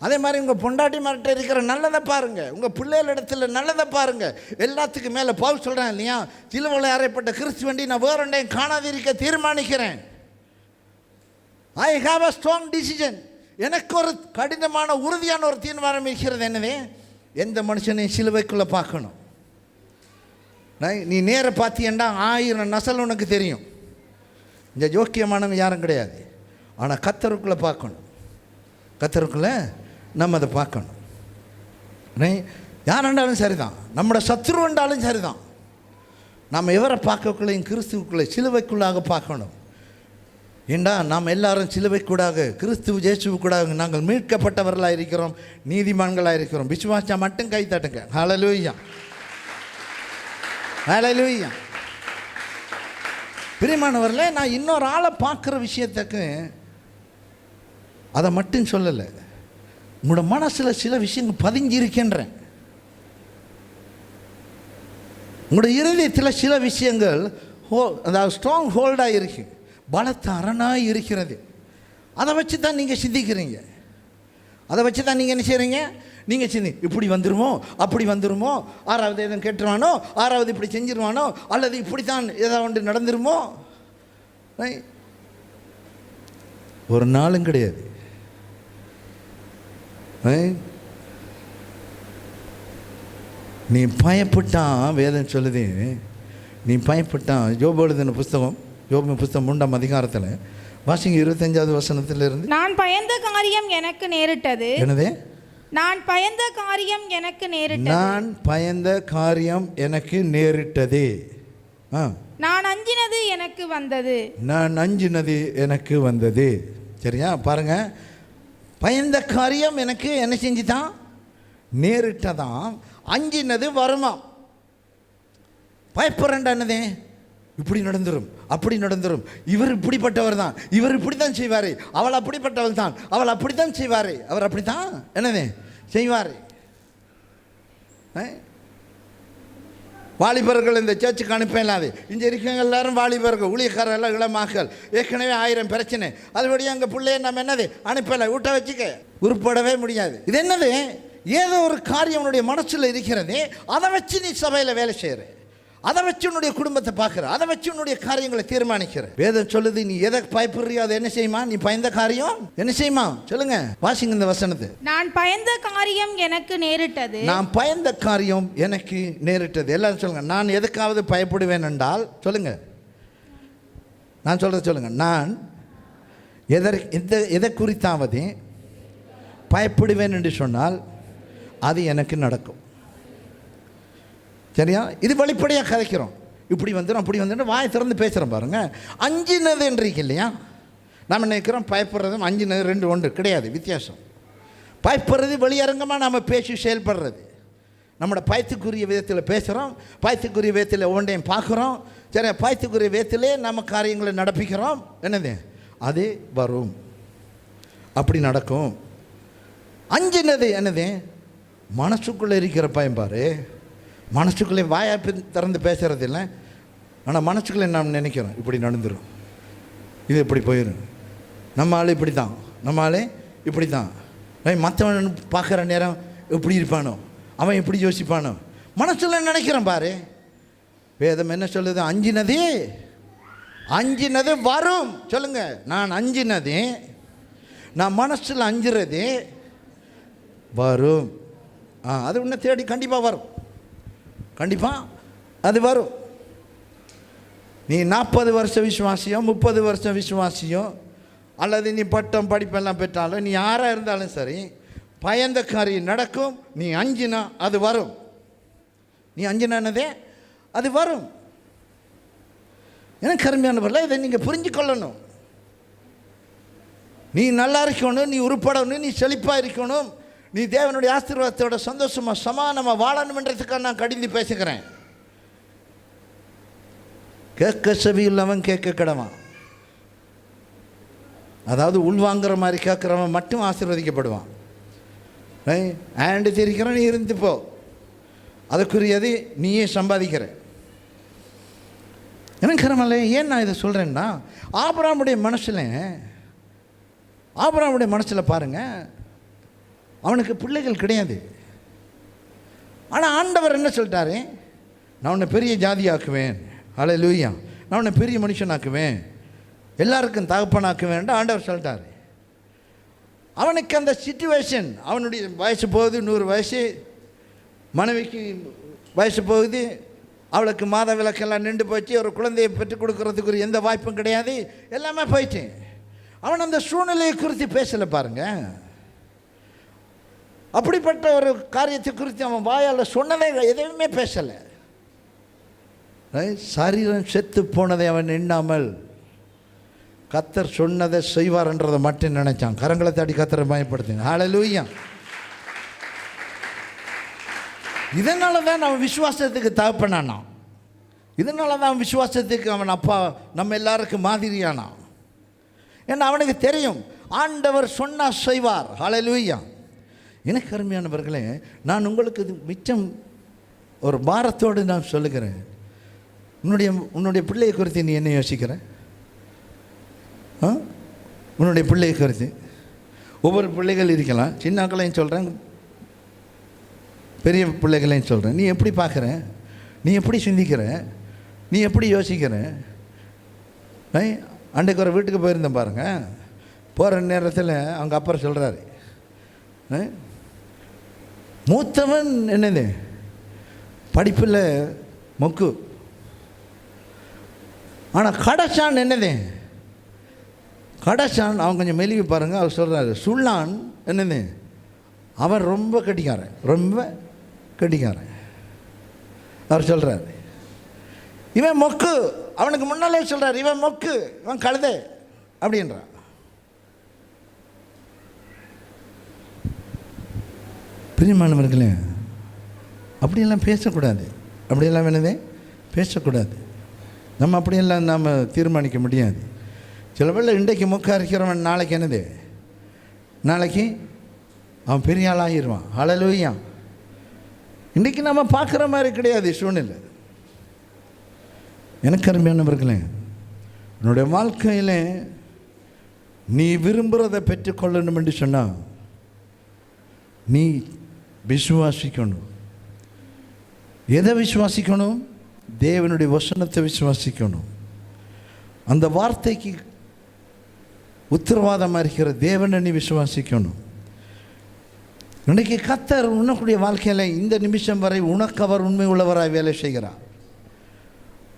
அதே மாதிரி உங்கள் பொண்டாட்டி மார்கிட்ட இருக்கிற நல்லதை பாருங்கள், உங்கள் பிள்ளைகள் இடத்துல நல்லதை பாருங்கள். எல்லாத்துக்கும் மேலே பவுல் சொல்கிறேன் இல்லையா, சிலுவையில் அறையப்பட்ட கிறிஸ்து வேண்டி நான் வேறொன்றையும் காணாதிருக்க தீர்மானிக்கிறேன். I have a strong decision. எனக்கு ஒரு கடினமான உறுதியான ஒரு தீர்மானம் இருக்கிறது. என்னவே, எந்த மனுஷனையும் சிலுவைக்குள்ளே பார்க்கணும். நீ நேர பார்த்தியண்டா 1000 நசல் உனக்கு தெரியும். இந்த ஜோக்கியமானவங்க யாரும் கிடையாது. ஆனால் கத்தருக்குள்ளே பார்க்கணும், கத்தருக்குள்ளே நம்ம அதை பார்க்கணும். யாரெண்டாலும் சரிதான், நம்மளோட சத்ரு என்றாலும் சரிதான், நாம் எவரை பார்க்கக்குள்ளையும் கிறிஸ்துவுக்குள்ளே சிலுவைக்குள்ளாக பார்க்கணும். ஏண்டா நாம் எல்லாரும் சிலுவைக்கூடாக, கிறிஸ்துவ இயேசுவுக்கூடாக நாங்கள் மீட்கப்பட்டவர்களாக இருக்கிறோம், நீதிமான்களாக இருக்கிறோம். விசுவாசா மட்டும் கை தட்டுங்க. ஹல்லேலூயா, ஹல்லேலூயா. பிரியமானவர்களே, நான் இன்னொரு ஆளை பார்க்குற விஷயத்துக்கு அதை மட்டும் சொல்லலை, உங்களோட மனசில் சில விஷயங்கள் பதிஞ்சு இருக்கின்றேன், உங்களோட இருதயத்தில் சில விஷயங்கள் அதாவது ஸ்ட்ராங் ஹோல்டாக இருக்கு, பலத்த அரணாக இருக்கிறது. அதை வச்சு தான் நீங்கள் சிந்திக்கிறீங்க, அதை வச்சு தான் நீங்கள் என்ன செய்கிறீங்க? நீங்கள் சிந்தி இப்படி வந்துடுமோ, அப்படி வந்துடுமோ, 6வது எதுவும் கேட்டுருவானோ, 6வது இப்படி செஞ்சிருவானோ, அல்லது இப்படி தான் ஏதாவது ஒன்று நடந்துருமோ. ஒரு நாளும் கிடையாது. நீ பயப்பட்டான், வேதம் சொல்லுது, நீ பயப்பட்டான். யோபு எழுதின புஸ்தகம், யோபு புஸ்தகம் 3ஆம் அதிகாரத்தில் வாசிங்க 25வது வசனத்திலிருந்து. நான் பயந்த காரியம் எனக்கு நேரிட்டது. என்னது? நான் பயந்த காரியம் எனக்கு நேரிட்டது. நான் பயந்த காரியம் எனக்கு நேரிட்டது. நான் அஞ்சினது எனக்கு வந்தது. நான் அஞ்சினது எனக்கு வந்தது. சரியா? பாருங்க, பயந்த காரியம் எனக்கு என்ன செஞ்சுதான்? நேரிட்டதாம். அஞ்சினது வருமா? பயப்படுறேன்டானதே, இப்படி நடந்துரும், அப்படி நடந்துரும், இவர் இப்படிப்பட்டவர் தான், இவர் இப்படி தான் செய்வார், அவள் அப்படிப்பட்டவள் தான், அவள் அப்படி தான் செய்வார், அவர் அப்படி தான் என்னதே செய்வார். வாலிபர்கள் இந்த சர்ச்சுக்கு அனுப்பலாது. இங்கே இருக்கவங்க எல்லாரும் வாலிபர்கள், ஊழியக்காரர் எல்லாம் இளமாக்கள், ஏற்கனவே 1000 பிரச்சனை. அதுபடியும் அங்கே பிள்ளைய நம்ம என்னது அனுப்பலை, விட்ட வச்சுக்க உருப்படவே முடியாது. இது என்னது? ஏதோ ஒரு காரியம் உன்னுடைய மனசில் இருக்கிறது, அதை வச்சு நீ சபையில் வேலை செய்கிற, அதை வச்சு உன்னுடைய குடும்பத்தை பார்க்குற, அதை வச்சு உன்னுடைய காரியங்களை தீர்மானிக்கிற. வேதம் சொல்லுது, நீ எதை பயப்படுறியோ அதை என்ன செய்யுமா? நீ பயந்த காரியம் என்ன செய்யுமா? சொல்லுங்க, வாசிங்க இந்த வசனத்தை. நான் பயந்த காரியம் எனக்கு நேரிட்டது. நான் பயந்த காரியம் எனக்கு நேரிட்டது. எல்லாரும் சொல்லுங்க, நான் எதுக்காவது பயப்படுவேன் என்றால் சொல்லுங்க, நான் சொல்றது சொல்லுங்க, நான் எதை குறித்தாவது பயப்படுவேன் என்று சொன்னால் அது எனக்கு நடக்கும். சரியா? இது வெளிப்படையாக கதைக்கிறோம். இப்படி வந்துடும் அப்படி வந்துடும் வாயை திறந்து பேசுகிறோம். பாருங்கள், அஞ்சினது என்றீங்க இல்லையா? நம்ம நினைக்கிறோம் பயப்படுறதும் அஞ்சினது 2 ஒன்று கிடையாது, வித்தியாசம். பயப்படுறது வெளியரங்கமாக நாம் பேசி செயல்படுறது. நம்மளோட பயத்துக்குரிய விதத்தில் பேசுகிறோம், பயத்துக்குரிய விதத்தில் ஒவ்வொன்றையும் பார்க்குறோம். சரி, பயத்துக்குரிய விதத்திலே நம்ம காரியங்களை நடப்பிக்கிறோம். என்னது? அது வரும், அப்படி நடக்கும். அஞ்சினது என்னது? மனசுக்குள்ளே இருக்கிற பயம். பாரு, மனசுக்குள்ளே வாயை திறந்து பேசுகிறது இல்லை, ஆனால் மனசுக்குள்ளே நாம் நினைக்கிறோம் இப்படி நடந்துடும், இது இப்படி போயிடும், நம்ம ஆள் இப்படி தான், நம்ம ஆள் இப்படி தான், மற்றவன் பார்க்குற நேரம் எப்படி இருப்பானோ, அவன் எப்படி யோசிப்பானோ, மனசுல நினைக்கிறோம். பாரு, வேதம் என்ன சொல்லுது? அஞ்சினது வரும். சொல்லுங்க, நான் அஞ்சினது, நான் மனசில் அஞ்சுறது வரும். அது உன்னை தேடி கண்டிப்பாக வரும், கண்டிப்பாக அது வரும். நீ 40 வருஷம் விசுவாசியோ, 30 வருஷம் விசுவாசியோ, அல்லது நீ பட்டம் படிப்பெல்லாம் பெற்றாலும், நீ யாராக இருந்தாலும் சரி, பயந்த காரியம் நடக்கும். நீ அஞ்சினா அது வரும். நீ அஞ்சினதே அது வரும். எனக்கு அருமையானவர்களே, இதை நீங்கள் புரிஞ்சு கொள்ளணும். நீ நல்லா இருக்கணும், நீ உருப்படணும், நீ செழிப்பாக இருக்கணும், நீ தேவனுடைய ஆசீர்வாதத்தோட சந்தோஷமாக சமானமாக வாழணுன்றதுக்காக நான் கடிந்து பேசுகிறேன். கேட்க செவி உள்ளவன் கேட்க கிடவான். அதாவது உள்வாங்கிற மாதிரி கேட்குறவன் மட்டும் ஆசீர்வதிக்கப்படுவான். ஆண்டு தெரிக்கிறோம், நீ இருந்து போ, அதுக்குரியது நீயே சம்பாதிக்கிற. எனக்கு ஏன் நான் இதை சொல்கிறேன்னா, ஆபிரகாமுடைய மனசில் பாருங்கள், அவனுக்கு பிள்ளைகள் கிடையாது. ஆனால் ஆண்டவர் என்ன சொல்லிட்டாரு? நான் உன்னை பெரிய ஜாதியாக்குவேன், அல்லேலூயா, நான் உன்னை பெரிய மனுஷனாக்குவேன், எல்லாருக்கும் தகப்பனாக்குவேன் ஆண்டவர் சொல்லிட்டாரு. அவனுக்கு அந்த சிச்சுவேஷன், அவனுடைய வயசு போகுது, 100 வயசு, மனைவிக்கு வயசு போகுது, அவளுக்கு மாத விலக்கெல்லாம் நின்று போச்சு, ஒரு குழந்தையை பெற்றுக் கொடுக்கறதுக்கு எந்த வாய்ப்பும் கிடையாது, எல்லாமே போயிட்டு. அவன் அந்த சூழ்நிலையை குறித்து பேசலை. பாருங்க, அப்படிப்பட்ட ஒரு காரியத்தை குறித்து அவன் வாயால் சொன்னதை எதுவுமே பேசலை. சரீரம் செத்து போனதை அவன் எண்ணாமல் கர்த்தர் சொன்னதை செய்வார்ன்றதை மட்டும் நினைச்சான். கரங்களை தாடி கர்த்தரை பயப்படுத்துங்க. ஹல்லேலூயா. இதனால தான் அவன் விசுவாசத்துக்கு தகப்பனானான். இதனால தான் அவன் விசுவாசத்துக்கு அவன் அப்பா நம்ம எல்லாருக்கும் மாதிரியானான். ஏன்னா அவனுக்கு தெரியும் ஆண்டவர் சொன்னா செய்வார். ஹல்லேலூயா. எனக்கு அருமையானவர்களே, நான் உங்களுக்கு மிச்சம் ஒரு பாரத்தோடு நான் சொல்லுகிறேன். உன்னுடைய பிள்ளையை குறித்து நீ என்ன யோசிக்கிற? உன்னுடைய பிள்ளையை குறித்து ஒவ்வொரு பிள்ளைகள் இருக்கலாம். சின்னாக்களையும் சொல்கிறேன், பெரிய பிள்ளைகளையும் சொல்கிறேன். நீ எப்படி பார்க்குற? நீ எப்படி சிந்திக்கிற? நீ எப்படி யோசிக்கிற? அன்றைக்கு ஒரு வீட்டுக்கு போயிருந்தேன் பாருங்கள். போகிற நேரத்தில் அவங்க அப்பா சொல்கிறாரு, மூத்தவன் என்னது படிப்பில் மொக்கு, ஆனால் கடைசான் என்னது கடைசான் அவன் கொஞ்சம் மெலிவு பாருங்க, அவர் சொல்கிறாரு சுல்லான் என்னது அவன் ரொம்ப கட்டிக்காரன், ரொம்ப கட்டிக்காரன். அவர் சொல்கிறார் இவன் மொக்கு, அவனுக்கு முன்னாலே சொல்கிறார் இவன் மொக்கு, இவன் கழுதை அப்படின்றான். பிரியமானவர்களே, அப்படியெல்லாம் பேசக்கூடாது, அப்படியெல்லாம் வேணுதே பேசக்கூடாது. நம்ம அப்படியெல்லாம் நாம் தீர்மானிக்க முடியாது. சில வேளை இன்றைக்கு மொக்கா இருக்கிறவன் நாளைக்கு என்னது, நாளைக்கு அவன் பெரிய ஆளாகிடுவான். ஹல்லேலூயா. இன்றைக்கி நம்ம பார்க்குற மாதிரி கிடையாது சூழ்நிலை. எனக்கு அருமையானவர்களே, என்னுடைய வாழ்க்கையில் நீ விரும்புகிறதை பெற்றுக்கொள்ளணும் என்று சொன்னால் நீ விசுவாசிக்கணும். எதை விசுவாசிக்கணும்? தேவனுடைய வசனத்தை விசுவாசிக்கணும். அந்த வார்த்தைக்கு உத்தரவாதமாக இருக்கிற தேவனை நீ விசுவாசிக்கணும். இன்றைக்கு கர்த்தர் உன்னக்கூடிய வாழ்க்கையில் இந்த நிமிஷம் வரை உனக்கு அவர் உண்மை உள்ளவராய் வேலை செய்கிறார்.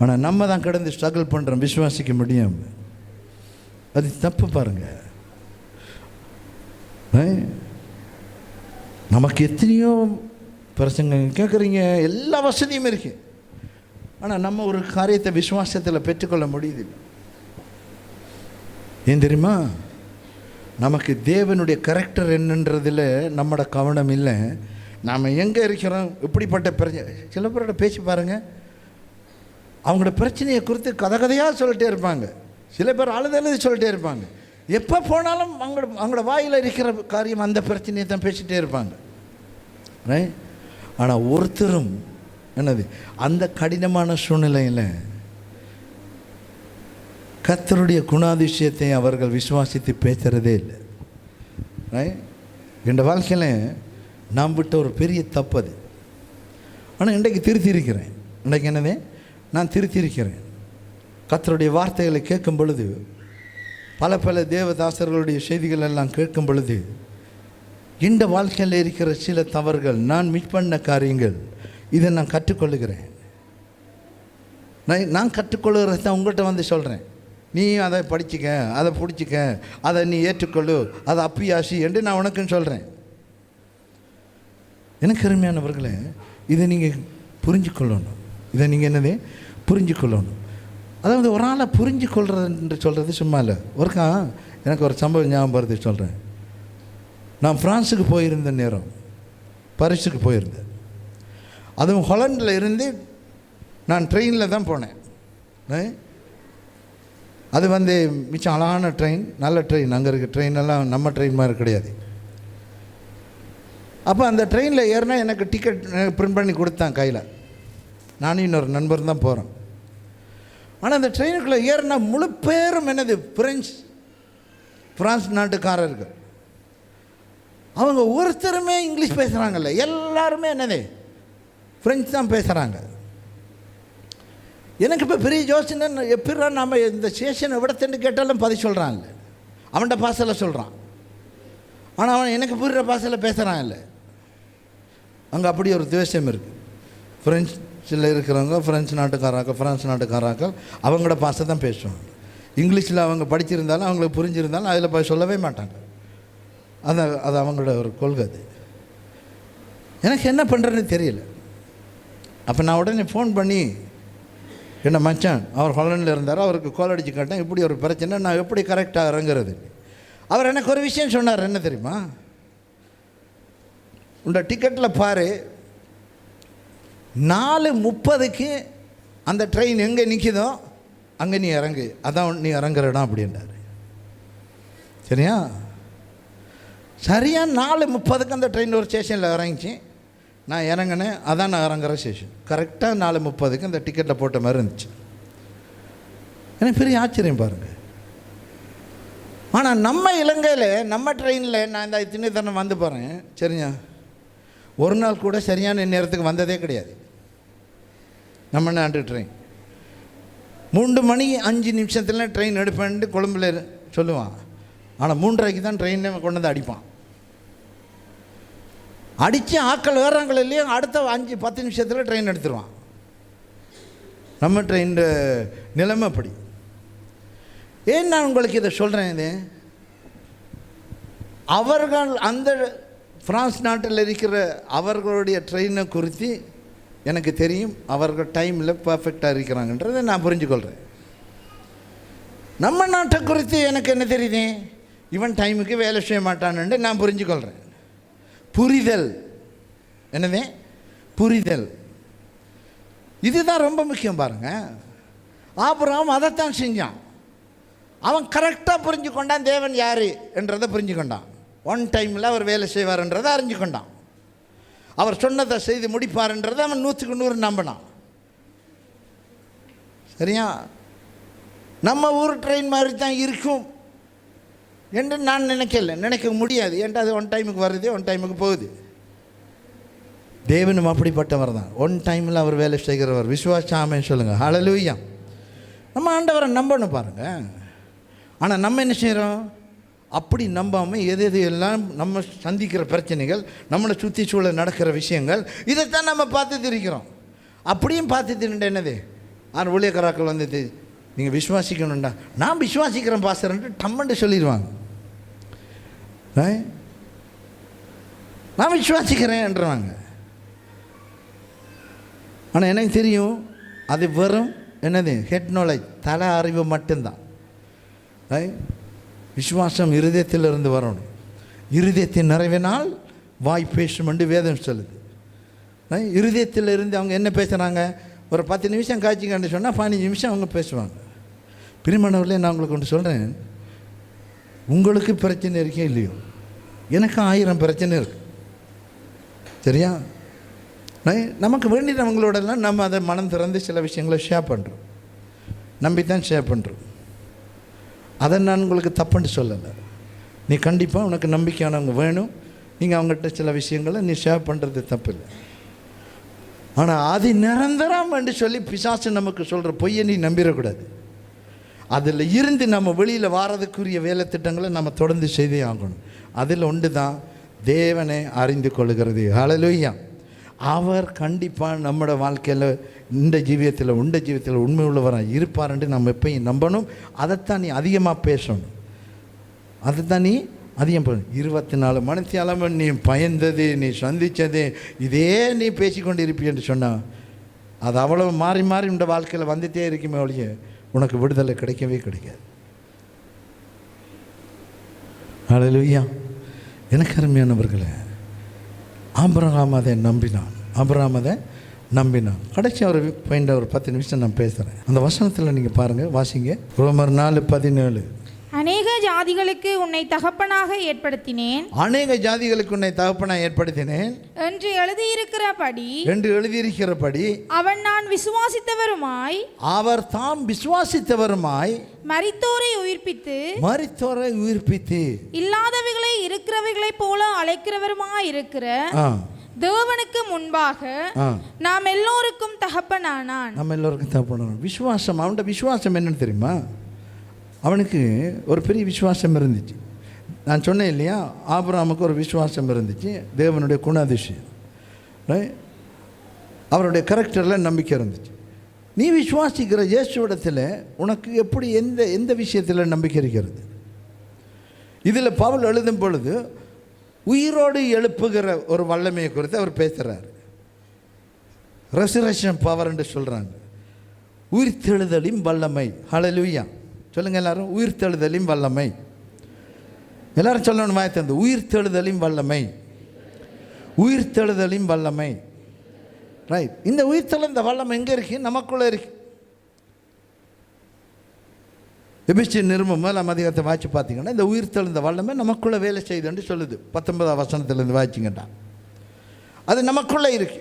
ஆனால் நம்ம தான் கடந்து ஸ்ட்ரகிள் பண்ணுறோம், விசுவாசிக்க முடியாமல். அது தப்பு பாருங்க. நமக்கு எத்தனையோ பிரசங்க கேட்குறீங்க, எல்லா வசதியும் இருக்குது, ஆனால் நம்ம ஒரு காரியத்தை விசுவாசத்தில் பெற்றுக்கொள்ள முடியுது. ஏன் தெரியுமா? நமக்கு தேவனுடைய கரெக்டர் என்னன்றதில் நம்மளோட கவனம் இல்லை. நாம் எங்கே இருக்கிறோம், இப்படிப்பட்ட பிரச்சனை. சில பேரோட பேசி பாருங்கள், அவங்களோட பிரச்சனையை குறித்து கதையாக சொல்லிட்டே இருப்பாங்க. சில பேர் அழுது சொல்லிட்டே இருப்பாங்க. எப்போ போனாலும் அவங்களோட வாயில் இருக்கிற காரியம் அந்த பிரச்சனையை தான் பேசிகிட்டே இருப்பாங்க. ரைட்? ஆனால் ஒருத்தரும் என்னது அந்த கடினமான சூழ்நிலையில் கர்த்தருடைய குணாதிசயத்தை அவர்கள் விசுவாசித்து பேசுகிறதே இல்லை. ரைட்? என் வாழ்க்கையில் நான் விட்ட ஒரு பெரிய தப்பு அது. ஆனால் இன்றைக்கு திருத்தியிருக்கிறேன். இன்றைக்கு என்னது நான் திருத்தியிருக்கிறேன். கர்த்தருடைய வார்த்தைகளை கேட்கும் பொழுது, பல தேவதாசர்களுடைய செய்திகள் எல்லாம் கேட்கும் பொழுது, இந்த வாழ்க்கையில் இருக்கிற சில தவறுகள், நான் மிஸ் பண்ண காரியங்கள், இதை நான் கற்றுக்கொள்ளுகிறேன். நான் கற்றுக்கொள்ளுகிறத தான் உங்கள்கிட்ட வந்து சொல்கிறேன். நீ அதை படிச்சுக்க, அதை பிடிச்சிக்க, அதை நீ ஏற்றுக்கொள்ளு, அதை அப்பியாசி என்று நான் உனக்குன்னு சொல்கிறேன். எனக்கு அருமையானவர்களே, இதை நீங்கள் புரிஞ்சுக்கொள்ளணும். இதை நீங்கள் என்னது புரிஞ்சுக்கொள்ளணும். அதாவது ஒரு ஆளை புரிஞ்சு கொள்றதுன்ற சொல்கிறது சும்மா இல்லை. ஒருக்கா எனக்கு ஒரு சம்பவம் ஞாபகம் வருது, சொல்கிறேன். நான் ஃப்ரான்ஸுக்கு போயிருந்த நேரம், பாரிஸுக்கு போயிருந்தேன். அதுவும் ஹாலண்டில் இருந்து நான் ட்ரெயினில் தான் போனேன். அது வந்து மிச்சம் அழகான ட்ரெயின், நல்ல ட்ரெயின். அங்கே இருக்க ட்ரெயினெல்லாம் நம்ம ட்ரெயின் மாதிரி கிடையாது. அப்போ அந்த ட்ரெயினில் ஏறினா எனக்கு டிக்கெட் பிரிண்ட் பண்ணி கொடுத்தான் கையில். நானும் இன்னொரு நண்பர் தான் போகிறோம். ஆனால் அந்த ட்ரெயினுக்குள்ளே ஏறினா முழு பேரும் என்னது ஃப்ரான்ஸ் நாட்டுக்காரர்கள். அவங்க ஒருத்தருமே இங்கிலீஷ் பேசுகிறாங்கல்ல, எல்லாருமே என்னது ஃப்ரெஞ்சு தான் பேசுகிறாங்க. எனக்கு இப்போ பெரிய யோசனை, எப்படிடா நம்ம இந்த ஸ்டேஷனை விடத்துன்னு கேட்டாலும் பதில் சொல்கிறான்ல, அவன்கிட்ட பாசையில் சொல்கிறான். ஆனால் அவன் எனக்கு புரிகிற பாசையில் பேசுகிறான் இல்லை. அங்கே அப்படி ஒரு துவேஷம் இருக்குது. ஃப்ரெஞ்சில் இருக்கிறவங்க ஃப்ரெஞ்சு நாட்டுக்காராக்கள், ஃப்ரான்ஸ் நாட்டுக்காராக்கள் அவங்களோட பாசை தான் பேசுவாங்க. இங்கிலீஷில் அவங்க படிச்சிருந்தாலும் அவங்களுக்கு புரிஞ்சிருந்தாலும் அதில் போய் சொல்லவே மாட்டாங்க. அது அவங்களோட ஒரு கொள்கை. அது எனக்கு என்ன பண்ணுறதுன்னு தெரியல. அப்போ நான் உடனே ஃபோன் பண்ணி, என்ன மச்சான் அவர் ஹாலண்டில் இருந்தார், அவருக்கு கால் அடித்து கேட்டேன், இப்படி ஒரு பிரச்சனை, நான் எப்படி கரெக்டாக இறங்குறது. அவர் எனக்கு ஒரு விஷயம் சொன்னார். என்ன தெரியுமா? உண்ட டிக்கெட்டில் பாரு, 4:30க்கு அந்த ட்ரெயின் எங்கே நிற்கிதோ அங்கே நீ இறங்கு, அதான் நீ இறங்குற இடம் அப்படின்றார். சரியா? சரியா 4:30க்கு அந்த ட்ரெயின் ஒரு ஸ்டேஷனில் இறங்கிச்சு. நான் இறங்கினேன், அதான் நான் இறங்குற ஸ்டேஷன். கரெக்டாக 4:30க்கு அந்த டிக்கெட்டில் போட்ட மாதிரி இருந்துச்சு. எனக்கு பெரிய ஆச்சரியம் பாருங்கள். ஆனால் நம்ம இலங்கையில் நம்ம ட்ரெயினில் நான் இந்த திணைத்தனம் வந்து போகிறேன். சரிங்க, ஒரு நாள் கூட சரியான நேரத்துக்கு வந்ததே கிடையாது. நம்ம நாட்டு ட்ரெயின் 3 மணி 5 நிமிஷத்தில் ட்ரெயின் எடுப்பேன்ட்டு கொழும்புல சொல்லுவான். ஆனால் 3:30க்கு தான் ட்ரெயினை கொண்டு வந்து அடிப்பான். அடித்து ஆக்கள் வேறாங்கள் இல்லையோ அடுத்த 5-10 நிமிஷத்தில் ட்ரெயின் எடுத்துருவான். நம்ம ட்ரெயின் நிலைமை அப்படி. ஏன் நான் உங்களுக்கு இதை சொல்கிறேன்? இது அவர்கள் அந்த பிரான்ஸ் நாட்டில் இருக்கிற அவர்களுடைய ட்ரெயினை குறித்து எனக்கு தெரியும். அவர்கள் டைமில் பர்ஃபெக்டாக இருக்கிறாங்கன்றதை நான் புரிஞ்சுக்கொள்கிறேன். நம்ம நாட்டை குறித்து எனக்கு என்ன தெரியுது? இவன் டைமுக்கு வேலை செய்ய மாட்டான்னு நான் புரிஞ்சுக்கொள்கிறேன். புரிதல். என்னது? புரிதல். இதுதான் ரொம்ப முக்கியம். பாருங்கள், ஆபிரகாம் அதைத்தான் செஞ்சான். அவன் கரெக்டாக புரிஞ்சு கொண்டான் தேவன் யார் என்றதை புரிஞ்சு கொண்டான். ஒன் டைமில் அவர் வேலை செய்வார்ன்றதை அறிஞ்சு கொண்டான். அவர் சொன்னதை செய்து முடிப்பார்ன்றதை அவன் 100க்கு 100 நம்பினான். சரியா? நம்ம ஊர் ட்ரெயின் மாதிரி தான் இருக்கும் என்று நான் நினைக்க முடியாது. ஏன்டா அது ஒன் டைமுக்கு வருது, ஒன் டைமுக்கு போகுது. தேவனும் அப்படிப்பட்டவர் தான். ஒன் டைமில் அவர் வேலை செய்கிறவர். விசுவாசாமே சொல்லுங்கள். ஹல்லேலூயா. நம்ம ஆண்டவரை நம்பணும் பாருங்கள். ஆனால் நம்ம என்ன செய்கிறோம்? அப்படி நம்பாமல் எது எல்லாம் நம்ம சந்திக்கிற பிரச்சனைகள், நம்மளை சுற்றி சூழ நடக்கிற விஷயங்கள், இதைத்தான் நம்ம பார்த்து இருக்கிறோம். அப்படியும் பார்த்து தின்னுட்டு என்னது 6 ஊழியக்காரர்கள் வந்துட்டு நீங்கள் விசுவாசிக்கணும்டா, நான் விசுவாசிக்கிறேன் பாஸ்டர்ன்ட்டு டம்மன்ட்டு சொல்லிடுவாங்க. நான் விசுவாசிக்கிறேன்ன்றவாங்க. ஆனால் எனக்கு தெரியும் அது வெறும் என்னது ஹெட் நாலேஜ், தலை அறிவு மட்டும்தான். விசுவாசம் இருதயத்திலிருந்து வரணும். இருதயத்தின் நிறைவினால் வாய் பேசும் என்று வேதம் சொல்லுது. இருதயத்தில் இருந்து அவங்க என்ன பேசுகிறாங்க? ஒரு 10 நிமிஷம் காய்ச்சிங்கன்னு சொன்னால் 15 நிமிஷம் அவங்க பேசுவாங்க. பிரிமணவர்களே, நான் உங்களுக்கு ஒன்று சொல்கிறேன். உங்களுக்கு பிரச்சனை இருக்கே இல்லையோ, எனக்கு 1000 பிரச்சனை இருக்குது. சரியா? நமக்கு வேண்டியவங்களோடலாம் நம்ம அதை மனம் திறந்து சில விஷயங்களை ஷேர் பண்ணுறோம். நம்பித்தான் ஷேர் பண்ணுறோம். அதை நான் உங்களுக்கு தப்புன்னு சொல்லலை. நீ கண்டிப்பாக உனக்கு நம்பிக்கையானவங்க வேணும். நீங்கள் அவங்ககிட்ட சில விஷயங்களை நீ ஷேர் பண்ணுறது தப்பு இல்லை. ஆனால் அது நிரந்தரம் என்று சொல்லி பிசாசு நமக்கு சொல்கிற பொய்யை நீ நம்பிடக்கூடாது. அதில் இருந்து நம்ம வெளியில் வாரதுக்குரிய வேலை திட்டங்களை நம்ம தொடர்ந்து செய்தே ஆகணும். அதில் ஒன்று தான் தேவனை அறிந்து கொள்கிறது. ஹல்லேலூயா. அவர் கண்டிப்பாக நம்மளோட வாழ்க்கையில் இந்த ஜீவியத்தில் உண்மை உள்ளவராக இருப்பார்ன்ட்டு நம்ம எப்பயும் நம்பணும். அதைத்தான் நீ அதிகமாக பேசணும். அதைத்தான் நீ அதிகம் பண்ணணும். 24 மணித்தியாலம் நீ பயந்தது, நீ சந்தித்தது, இதே நீ பேசிக்கொண்டு இருப்பீன்னு சொன்னால் அது அவ்வளோ மாறி மாறி இந்த வாழ்க்கையில் வந்துகிட்டே இருக்குமே ஒழிய உனக்கு விடுதலை கிடைக்கவே கிடைக்காது. ஹல்லேலூயா. எனக்கு அருமையானவர்களே, ஆபிரகாம் அதை நம்பினான். கடைசி ஒரு பாயிண்ட் ஒரு 10 நிமிஷம் நான் பேசுகிறேன். அந்த வசனத்தில் நீங்கள் பாருங்கள், வாசிங்க. ரோமர் 4:17. அநேக ஜாதிகளுக்கு உன்னை தகப்பனாக ஏற்படுத்தினேன் என்று எழுதியிருக்கிறபடி அவர் தாம் விசுவாசித்தவருமாய் மரித்தோரை உயிர்ப்பித்து இல்லாதவைகளை இருக்கிறவைகளைப் போல அழைக்கிறவருமாய் இருக்கிற தேவனுக்கு முன்பாக நாம் எல்லோருக்கும் தகப்பனானான். விசுவாசம், அவனோட விசுவாசம் என்னன்னு தெரியுமா? அவனுக்கு ஒரு பெரிய விசுவாசம் இருந்துச்சு. நான் சொன்னேன் இல்லையா, ஆபிரகாமுக்கு ஒரு விசுவாசம் இருந்துச்சு. தேவனுடைய குணாதிசயம், அவருடைய கேரக்டரில் நம்பிக்கை இருந்துச்சு. நீ விசுவாசிக்கிற இயேசுவிடத்தில் உனக்கு எப்படி எந்த விஷயத்தில் நம்பிக்கை இருக்கிறது? இதில் பவுல் எழுதும் பொழுது உயிரோடு எழுப்புகிற ஒரு வல்லமையை குறித்து அவர் பேசுகிறார். ரெசரக்ஷன் பவர் என்று சொல்கிறாங்க. உயிர்த்தெழுதலின் வல்லமை. ஹல்லேலூயா. சொல்லுங்கள் எல்லாரும், உயிர்த்தெழுதலின் வல்லமை. எல்லாரும் சொல்லணும் வாய் தந்து, உயிர்த்தெழுதலின் வல்லமை. ரைட். இந்த உயிர்த்தெழுந்த வல்லமை எங்கே இருக்கு? நமக்குள்ளே இருக்கு. எபிரேயர் நிருபம் 1ஆம் அதிகாரத்தை வாய்ச்சி பார்த்தீங்கன்னா இந்த உயிர்த்தெழுந்த வல்லமை நமக்குள்ளே வேலை செய்யுதுன்னு சொல்லுது. 19ஆம் வசனத்திலேருந்து வாய்ச்சிங்கட்டா அது நமக்குள்ளே இருக்கு.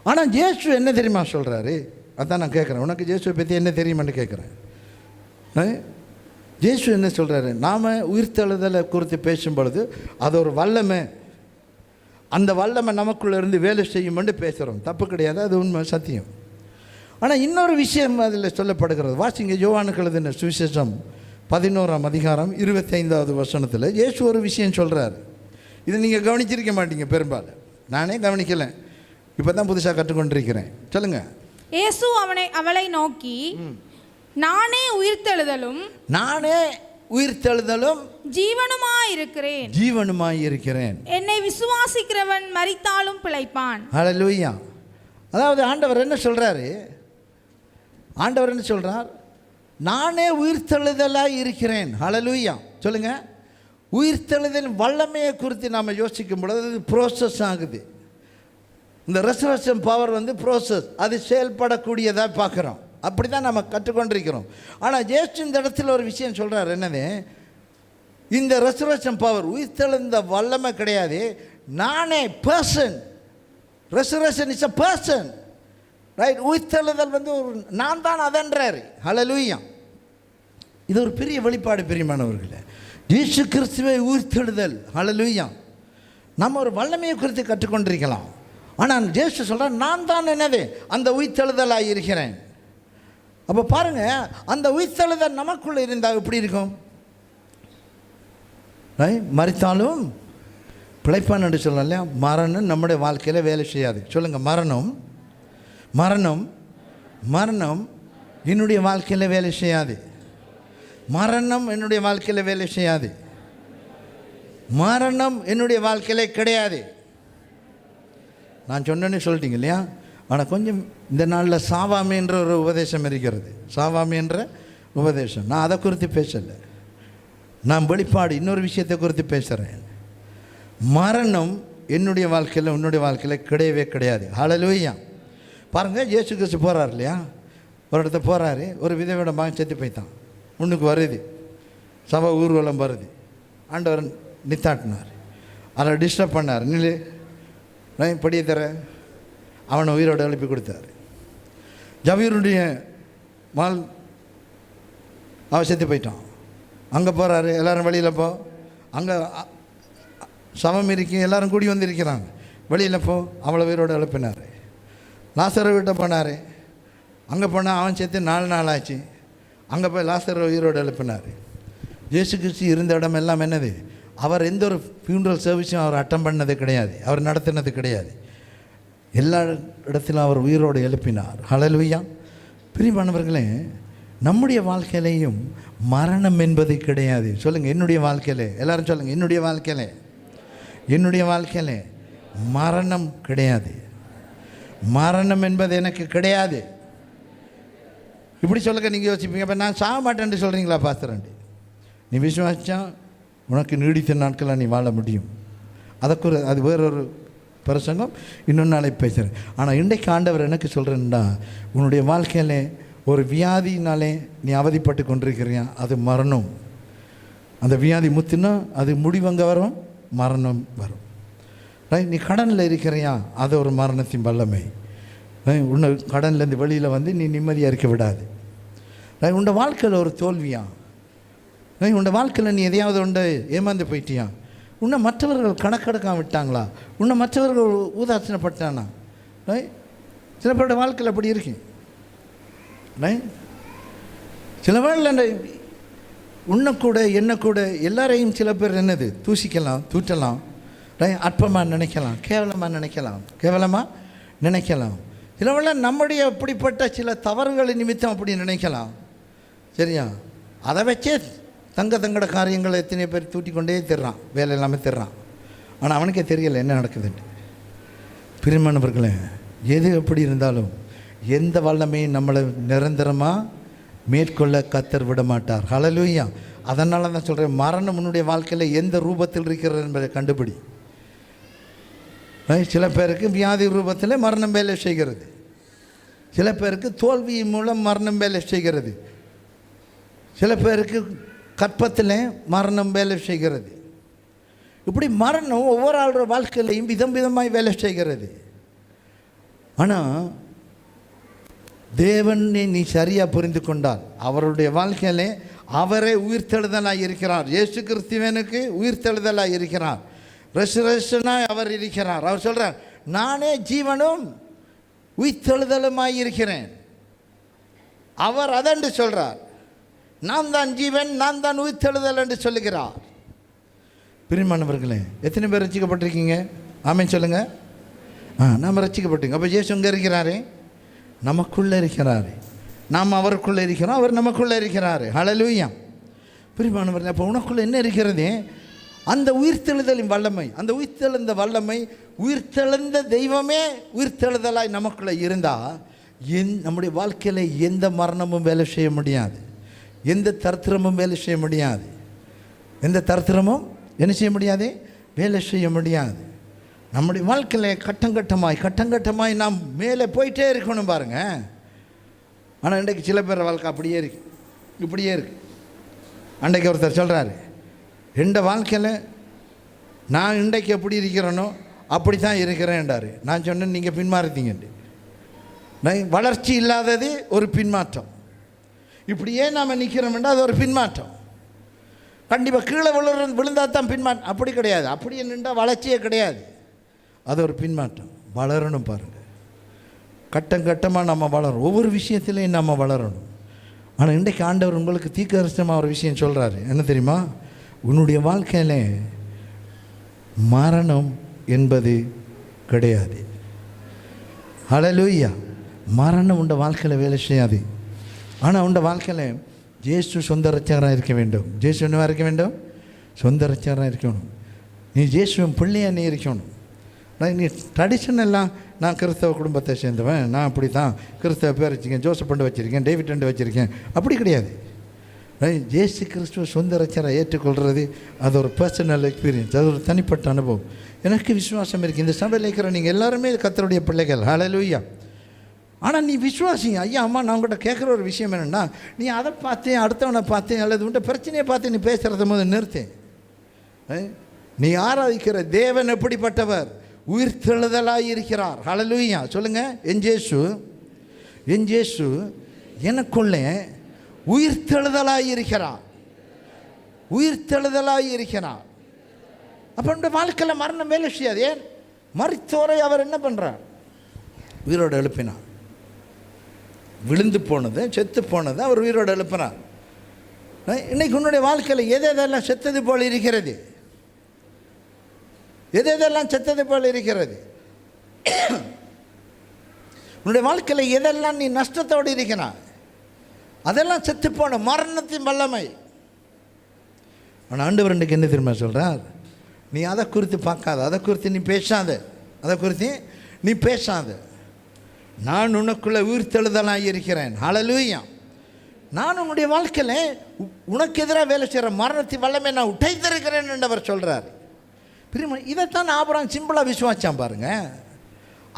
ஆனால் இயேசு என்ன தெரியுமா சொல்கிறாரு? அதான் நான் கேட்குறேன், உனக்கு இயேசுவை பற்றி என்ன தெரியுமான்னு கேட்குறேன். இயேசு என்ன சொல்கிறாரு? நாம் உயிர்த்தெழுதலை குறித்து பேசும் பொழுது அது ஒரு வல்லமை, அந்த வல்லமை நமக்குள்ளே இருந்து வேலை செய்யும்னு பேசுகிறோம். தப்பு கிடையாது, அது உண்மை, சத்தியம். ஆனால் இன்னொரு விஷயம் அதில் சொல்லப்படுகிறது. வாசிங்க, யோவானுக்கு எழுதின சுவிசேஷம் 11ஆம் அதிகாரம் 25வது வசனத்தில் இயேசு ஒரு விஷயம் சொல்கிறார். இதை நீங்கள் கவனிச்சிருக்க மாட்டீங்க பெரும்பாலும். நானே கவனிக்கலை, இப்போ தான் புதுசாக கற்றுக்கொண்டிருக்கிறேன். சொல்லுங்கள். இயேசு அவளை நோக்கி, நானே உயிர்த்தெழுதலும் நானே உயிர்த்தெழுதலும் ஜீவனுமாயிருக்கிறேன். ஜீவனுமாயிருக்கிறேன். என்னை விசுவாசிக்கிறவன் மரித்தாலும் பிழைப்பான். ஹல்லேலூயா. அதாவது ஆண்டவர் என்ன சொல்றாரு? ஆண்டவர் என்ன சொல்றார்? நானே உயிர்த்தெழுதலாய் இருக்கிறேன். ஹல்லேலூயா. சொல்லுங்க. உயிர்த்தெழுதலின் வல்லமையை குறித்து நாம் யோசிக்கும் பொழுது அது ப்ரோசஸ் ஆகுது. இந்த ரெசரக்ஷன் பவர் ப்ரோசஸ், அது செயல்படக்கூடியதாக பார்க்குறோம். அப்படி தான் நம்ம கற்றுக்கொண்டிருக்கிறோம். ஆனால் ஜேஸ்ட் இந்த இடத்துல ஒரு விஷயம் சொல்கிறார். என்னது? இந்த ரெசரக்ஷன் பவர், உயிர்த்தெழுந்த வல்லமை கிடையாது. நானே person. Resurrection is a person, right? உயிர்த்தெழுதல் ஒரு நான் தான் அதன்றாரு. ஹல்லேலூயா. இது ஒரு பெரிய வெளிப்பாடு பிரியமானவர்களே. இயேசு கிறிஸ்துவை உயிர்த்தெழுதல். ஹல்லேலூயா. நம்ம ஒரு வல்லமையை குறித்து கற்றுக்கொண்டிருக்கலாம். ஆனால் இயேசு சொல்கிறார், நான் தான் என்னது? அந்த உயிர்த்தெழுதலாக இருக்கிறேன். அப்போ பாருங்க, அந்த உயிர்த்தெழுதல் நமக்குள்ளே இருந்தால் எப்படி இருக்கும்? மரித்தாலும் பிழைப்பான் என்று சொல்லலாம் இல்லையா? மரணம் நம்முடைய வாழ்க்கையில் வேலை செய்யாது. சொல்லுங்கள். மரணம் என்னுடைய வாழ்க்கையில் வேலை செய்யாது. மரணம் என்னுடைய வாழ்க்கையில் வேலை செய்யாது. மரணம் என்னுடைய வாழ்க்கையில் கிடையாது. நான் சொன்னேன்னு சொல்லிட்டீங்க இல்லையா? ஆனால் கொஞ்சம் இந்த நாளில் சாவாமி என்ற ஒரு உபதேசம் இருக்கிறது. சாவாமி என்ற உபதேசம், நான் அதை குறித்து பேசலை. நான் வெளிப்பாடு இன்னொரு விஷயத்தை குறித்து பேசுகிறேன். மரணம் என்னுடைய வாழ்க்கையில் உன்னுடைய வாழ்க்கையில் கிடையவே கிடையாது. ஹல்லேலூயா. பாருங்கள், இயேசு கிறிஸ்து போகிறார் இல்லையா? ஒரு இடத்த போகிறாரு. ஒரு விதவையோட மகன் செத்து போய்த்தான். முன்னுக்கு வருது, சபை ஊர்வலம் வருது. ஆண்டவர் நித்தாட்டினார், அதை டிஸ்டர்ப் பண்ணார். நில்லு, படியை தர, அவனை உயிரோடு எழுப்பி கொடுத்தார். ஜபீருடைய மகள் அவன் செத்து போயிட்டான். அங்கே போகிறாரு. எல்லோரும் வெளியில் போ, அங்கே சமம் இருக்கு, எல்லோரும் கூடி வந்திருக்கிறாங்க. வெளியில் போ, அவளை உயிரோடு எழுப்பினார். லாசரை வீட்டை போனார். அங்கே போனால் அவன் செத்து 4 நாள் ஆச்சு. அங்கே போய் லாசரை உயிரோடு எழுப்பினார். இயேசு கிறிஸ்து இருந்த இடம் எல்லாம் என்னது? அவர் எந்த ஒரு ஃபியூனரல் சர்வீஸும் அவர் அட்டன் பண்ணது கிடையாது, அவர் நடத்தினது கிடையாது. எல்லா இடத்திலும் அவர் உயிரோடு எழுப்பினார். ஹல்லேலூயா. பிரியமானவர்களே, நம்முடைய வாழ்க்கையிலையும் மரணம் என்பது கிடையாது. சொல்லுங்கள், என்னுடைய வாழ்க்கையில். எல்லாரும் சொல்லுங்கள், என்னுடைய வாழ்க்கையில் மரணம் கிடையாது. மரணம் என்பது எனக்கு கிடையாது. இப்படி சொல்லுங்க. நீங்கள் யோசிப்பீங்க, இப்போ நான் சாக மாட்டேன்னு சொல்கிறீங்களா பாஸ்டரண்டி? நீ விசுவாசிச்சா உனக்கு நீடித்த நாட்களாக நீ வாழ முடியும். அது வேறொரு பிரசங்கம், இன்னொரு நாளைக்கு பேசுகிறேன். ஆனால் இன்றைக்கு ஆண்டவர் எனக்கு சொல்கிறேன்டா, உன்னுடைய வாழ்க்கையில் ஒரு வியாதினாலே நீ அவதிப்பட்டு கொண்டிருக்கிறியா, அது மரணம். அந்த வியாதி முத்துனா அது முடிவங்க வரும், மரணம் வரும். ரைட்? நீ கடனில் இருக்கிறியா, அது ஒரு மரணத்தின் வல்லமை. உன்னை கடன்லேருந்து வெளியில் வந்து நீ நிம்மதியாக இருக்க விடாது. உன்னை வாழ்க்கையில் ஒரு தோல்வியா, உன்னை வாழ்க்கையில் நீ எதையாவது உண்டு ஏமாந்து போயிட்டியா, உன்னை மற்றவர்கள் கணக்கெடுக்காம விட்டாங்களா, உன்னை மற்றவர்கள் ஊதாசனப்பட்டானா? சில பேரோட வாழ்க்கையில் அப்படி இருக்கு. சில வேளையில் உன்னை கூட என்ன கூட எல்லாரையும் சில பேர் என்னது தூசிக்கலாம், தூற்றலாம், அற்பமாக நினைக்கலாம், கேவலமாக நினைக்கலாம். சில வேளை நம்முடைய அப்படிப்பட்ட சில தவறுகளை நிமித்தம் அப்படி நினைக்கலாம். சரியா? அதை வச்சே தங்கட காரியங்களை எத்தனை பேர் தூட்டி கொண்டே திடுறான், வேலை இல்லாமல் திடுறான். ஆனால் அவனுக்கே தெரியலை என்ன நடக்குதுன்ட்டு. பிரியமானவர்களே, எது எப்படி இருந்தாலும் எந்த வல்லமையும் நம்மளை நிரந்தரமாக மேற்கொள்ள கர்த்தர் விட மாட்டார். ஹல்லேலூயா. அதனால தான் சொல்கிறேன், மரணம் உன்னுடைய வாழ்க்கையில் எந்த ரூபத்தில் இருக்கிறது என்பதை கண்டுபிடி. சில பேருக்கு வியாதி ரூபத்தில் மரணம் வேலை செய்கிறது, சில பேருக்கு தோல்வி மூலம் மரணம் வேலை செய்கிறது, சில பேருக்கு கற்பத்தில் மரணம் வேலை செய்கிறது. இப்படி மரணம் ஒவ்வொரு ஆளோட வாழ்க்கையிலையும் விதம் விதமாய் வேலை செய்கிறது. ஆனால் தேவனை நீ சரியாக புரிந்து கொண்டால் அவருடைய வாழ்க்கையிலே அவரே உயிர்த்தெழுதலாக இருக்கிறார். இயேசு கிறிஸ்துவனுக்கு உயிர்த்தெழுதலாக இருக்கிறார், ரெசரக்ஷனாக அவர் இருக்கிறார். அவர் சொல்கிறார், நானே ஜீவனும் உயிர்த்தெழுதலுமாய் இருக்கிறேன். அவர் அதென்று சொல்கிறார், நான் தான் ஜீவன், நான் தான் உயிர்த்தெழுதல் என்று சொல்லுகிறார். பிரியமானவர்களே, எத்தனை பேர் ரட்சிக்கப்பட்டிருக்கீங்க? ஆமென் சொல்லுங்கள். நாம் ரட்சிக்கப்பட்டிருக்கோம். அப்போ இயேசு எங்கே இருக்கிறாரு? நமக்குள்ளே இருக்கிறாரு. நாம் அவருக்குள்ளே இருக்கிறோம், அவர் நமக்குள்ளே இருக்கிறார். ஹல்லேலூயா. பிரியமானவர்களே, அப்போ உனக்குள்ளே என்ன இருக்கிறது? அந்த உயிர்த்தெழுதலின் வல்லமை, அந்த உயிர்த்தெழுந்த வல்லமை, உயிர்த்தெழுந்த தெய்வமே உயிர்த்தெழுதலாய் நமக்குள்ளே இருந்தால் நம்முடைய வாழ்க்கையில் எந்த மரணமும் வேலை செய்ய முடியாது, எந்த தரித்திரமும் வேலை செய்ய முடியாது, எந்த தரித்திரமும் என்ன செய்ய முடியாது, வேலை செய்ய முடியாது. நம்முடைய வாழ்க்கையில் கட்டங்கட்டமாய் நாம் மேலே போயிட்டே இருக்கணும் பாருங்கள். ஆனால் இன்றைக்கு சில பேர் வாழ்க்கை அப்படியே இருக்கு, இப்படியே இருக்கு. அன்றைக்கு ஒருத்தர் சொல்கிறாரு, எந்த வாழ்க்கையில் நான் இன்றைக்கு எப்படி இருக்கிறேனோ அப்படி தான் இருக்கிறேன்டாரு. நான் சொன்னேன், நீங்கள் பின்மாறித்தீங்கன்ட்டு. வளர்ச்சி இல்லாதது ஒரு பின்மாற்றம். இப்படியே நாம் நிற்கிறோம்னா அது ஒரு பின்மாற்றம். கண்டிப்பாக கீழே விழுந்தால் தான் பின்மாற்றம். அப்படி கிடையாது. அப்படியே நின்றால் வளர்ச்சியே கிடையாது. அது ஒரு பின்மாற்றம். வளரணும் பாருங்கள். கட்டமாக நம்ம வளரும், ஒவ்வொரு விஷயத்துலையும் நம்ம வளரணும். ஆனால் இன்றைக்கு ஆண்டவர் உங்களுக்கு தீர்க்கதரிசனமாக ஒரு விஷயம் சொல்கிறாரு. என்ன தெரியுமா? உன்னுடைய வாழ்க்கையில் மரணம் என்பது கிடையாது. ஹல்லேலூயா. மரணம் உண்ட வாழ்க்கையில் வேலை செய்யாது. ஆனால் உண்ட வாழ்க்கையில் இயேசு சொந்த ரட்சகராக இருக்க வேண்டும். இயேசு என்னவாக இருக்க வேண்டும்? சொந்த ரட்சகராக இருக்கணும். நீ இயேசுவின் பிள்ளையாக நீ இருக்கணும். நீ ட்ரெடிஷனெல்லாம் நான் கிறிஸ்தவ குடும்பத்தை சேர்ந்தவன், நான் அப்படி தான் கிறிஸ்தவ பேர் வச்சுருக்கேன், ஜோசப் பண்டு வச்சுருக்கேன், டேவிட் அண்டு வச்சுருக்கேன், அப்படி கிடையாது. இயேசு கிறிஸ்துவ சொந்த ரட்சகரை ஏற்றுக்கொள்கிறது அது ஒரு பர்சனல் எக்ஸ்பீரியன்ஸ், அது ஒரு தனிப்பட்ட அனுபவம். எனக்கு விசுவாசம் இருக்குது. இந்த சபையில் இருக்கிற நீங்கள் எல்லாருமே கர்த்தருடைய பிள்ளைகள். ஹல்லேலூயா. ஆனால் நீ விசுவாசி. ஐயா அம்மா, நான் உங்கள்கிட்ட கேட்குற ஒரு விஷயம் என்னென்னா, நீ அதை பார்த்தேன், அடுத்தவனை பார்த்தேன், அல்லது உன்ட்ட பிரச்சனையை பார்த்து நீ பேசுகிறத போது நிறுத்தேன். நீ ஆராதிக்கிற தேவன் எப்படிப்பட்டவர்? உயிர்த்தெழுதலாய் இருக்கிறார். ஹல்லேலூயா. சொல்லுங்கள். என் இயேசு எனக்குள்ளே உயிர்த்தெழுதலாய் இருக்கிறார். உயிர்த்தெழுதலாய் இருக்கிறார். அப்போ இந்த வாழ்க்கையில் மரணம் வேலை செய்யாது. ஏன்? மரித்தோரை அவர் என்ன பண்ணுறார்? உயிரோடு எழுப்பினார். விழுந்து போனது, செத்து போனது அவர் உயிரோடு எழுப்பினார். இன்னைக்கு உன்னுடைய வாழ்க்கையில் எதெல்லாம் செத்தது போல் இருக்கிறது? எதெல்லாம் செத்தது போல் இருக்கிறது? உன்னுடைய வாழ்க்கையில் எதெல்லாம் நீ நஷ்டத்தோடு இருக்கிறாய்? அதெல்லாம் செத்து போன மரணத்தின் வல்லமை. ஆனால் ஆண்டவர் இன்றைக்கு என்ன தெரியுமா சொல்கிறார்? நீ அதை குறித்து பார்க்காத, அதை குறித்து நீ பேசாத, அதை குறித்து நீ பேசாத. நான் உனக்குள்ளே உயிர்த்தெழுதலாக இருக்கிறேன். ஹல்லேலூயா. நான் உன்னுடைய வாழ்க்கையில் உனக்கு எதிராக வேலை செய்கிற மரணத்தின் வல்லமை நான் உடைத்திருக்கிறேன் என்று அவர் சொல்கிறார். பிரியமா, இதைத்தான் ஆபிரகாம் சிம்பிளாக விசுவாச்சான் பாருங்கள்.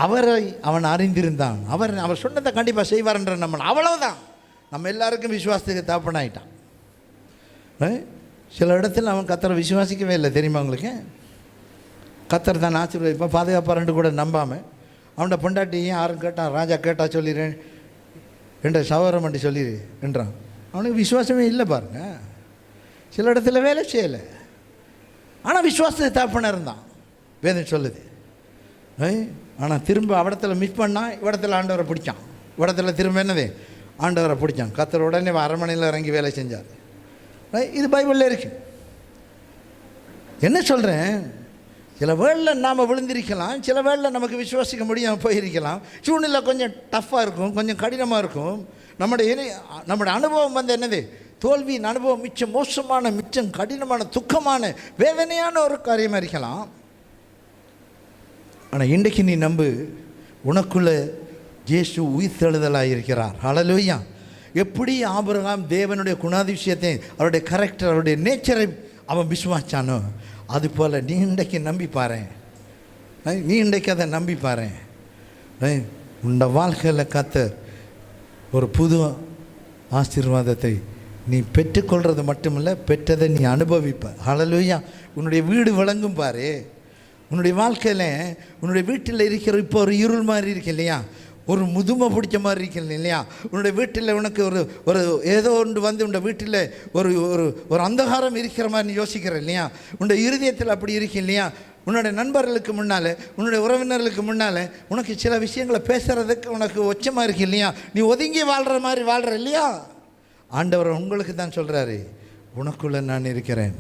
அவரை அவன் அறிந்திருந்தான். அவர் சொன்னதை கண்டிப்பாக செய்வார்ன்ற நம்ம அவ்வளவுதான். நம்ம எல்லாருக்கும் விசுவாசத்துக்கு தாப்பனாயிட்டான். சில இடத்துல அவன் கர்த்தரை விசுவாசிக்கவே இல்லை. தெரியுமா உங்களுக்கு? கர்த்தர் தான் ஆசீர்வதிப்பான், பாதுகாப்பாரண்டு கூட நம்பாமல் அவனோட பொண்டாட்டியும் யாரும் கேட்டான், ராஜா கேட்டா சொல்லிடுறேன் என்ற சவரம் பண்ணி சொல்லிடு என்றான். அவனுக்கு விசுவாசமே இல்லை பாருங்க. சில இடத்துல வேலை செய்யலை, ஆனால் விசுவாசத்தை தாப்பன இருந்தான். வேதம் சொல்லுது. ஆனால் திரும்ப அவடத்தில் மிஸ் பண்ணால் இவடத்தில் ஆண்டவரை பிடிச்சான். இவடத்தில் திரும்ப என்னது? ஆண்டவரை பிடிச்சான். கர்த்தர் உடனே அரண்மனையில் இறங்கி வேலை செஞ்சார். இது பைபிளில் இருக்கு. என்ன சொல்கிறேன்? சில வேளையில் நாம் விழுந்திருக்கலாம், சில வேளையில் நமக்கு விசுவாசிக்க முடியாமல் போயிருக்கலாம். சூழ்நிலை கொஞ்சம் டஃப்பாக இருக்கும், கொஞ்சம் கடினமாக இருக்கும். நம்முடைய அனுபவம் வந்து என்னது? தோல்வியின் அனுபவம் மிச்சம் மோசமான, மிச்சம் கடினமான, துக்கமான, வேதனையான ஒரு காரியமாக இருக்கலாம். ஆனால் இன்றைக்கு நீ நம்பு, உனக்குள்ளே இயேசு உயிர்த்தெழுதலாக இருக்கிறார். ஹல்லேலூயா. எப்படி ஆபிரகாம் தேவனுடைய குணாதிசயத்தை, அவருடைய கேரக்டர், அவருடைய நேச்சரை அவன் விசுவாச்சானோ, அதுபோல் நீ இன்றைக்கு நம்பி பாரு. நீ இன்றைக்கு அதை நம்பி பாரு. உண்ட வாழ்க்கையில் கர்த்தர் ஒரு புது ஆசீர்வாதத்தை நீ பெற்றுக்கொள்வது மட்டுமில்லை, பெற்றதை நீ அனுபவிப்ப. ஹல்லேலூயா. உன்னுடைய வீடு விளங்கும் பாரு. உன்னுடைய வாழ்க்கையில் உன்னுடைய வீட்டில் இருக்கிற இப்போ ஒரு இருள் மாதிரி இருக்கு இல்லையா? ஒரு முதுமை பிடிச்ச மாதிரி இருக்கு இல்லையா? உன்னுடைய வீட்டில் உனக்கு ஒரு ஒரு ஏதோ ஒன்று வந்து உன்னுடைய வீட்டில் ஒரு ஒரு ஒரு அந்தகாரம் இருக்கிற மாதிரி நீ யோசிக்கிற இல்லையா? உன்னுடைய இருதயத்தில் அப்படி இருக்கு இல்லையா? உன்னுடைய நண்பர்களுக்கு முன்னால், உன்னுடைய உறவினர்களுக்கு முன்னால் உனக்கு சில விஷயங்களை பேசுகிறதுக்கு உனக்கு ஒச்சமாக இருக்கு இல்லையா? நீ ஒதுங்கி வாழ்கிற மாதிரி வாழ்கிற இல்லையா? ஆண்டவர் உங்களுக்கு தான் சொல்கிறாரு, உனக்குள்ளே நான் இருக்கிறேன்,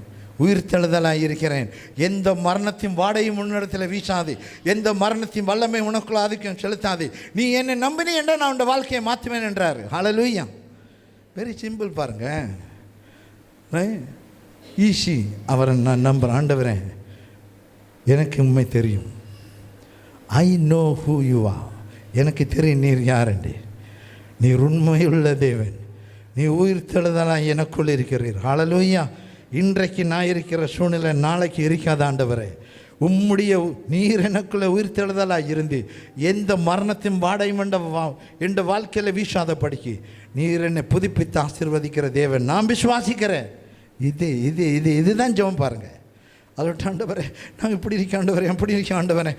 உயிர்த்தெழுதலாய் இருக்கிறேன். எந்த மரணத்தின் வாடையும் முன்னிடத்தில் வீசாது, எந்த மரணத்தின் வல்லமை உனக்குள்ள ஆதிக்கம் செலுத்தாது. நீ என்னை நம்பினி என்ற நான் உன் வாழ்க்கையை மாற்றுவேன் என்றார். ஹல்லேலூயா. வெரி சிம்பிள் பாருங்க, ஈஸி. அவரை நான் நம்புகிறேன். ஆண்டவரே, எனக்கு உண்மை தெரியும். I know who you are. எனக்கு தெரியும் நீர் யாருண்டு. நீர் உண்மையுள்ள தேவன். நீ உயிர்த்தெழுதலாய் எனக்குள் இருக்கிறீர். ஹல்லேலூயா. இன்றைக்கு நான் இருக்கிற சூழ்நிலை நாளைக்கு இருக்காத ஆண்டவரே. உம்முடைய நீர் எனக்குள்ளே உயிர்த்தெழுதலாய் இருந்து எந்த மரணத்தின் வாடையும் என்ற வாழ்க்கையில் வீசாத படிக்கு நீர் என்னை புதுப்பித்து ஆசீர்வதிக்கிற தேவன் நான் விசுவாசிக்கிறேன். இதுதான் ஜெபம் பாருங்கள். அதோட ஆண்டவரே, நான் இப்படி இருக்க ஆண்டவரே, அப்படி இருக்க ஆண்டவரே,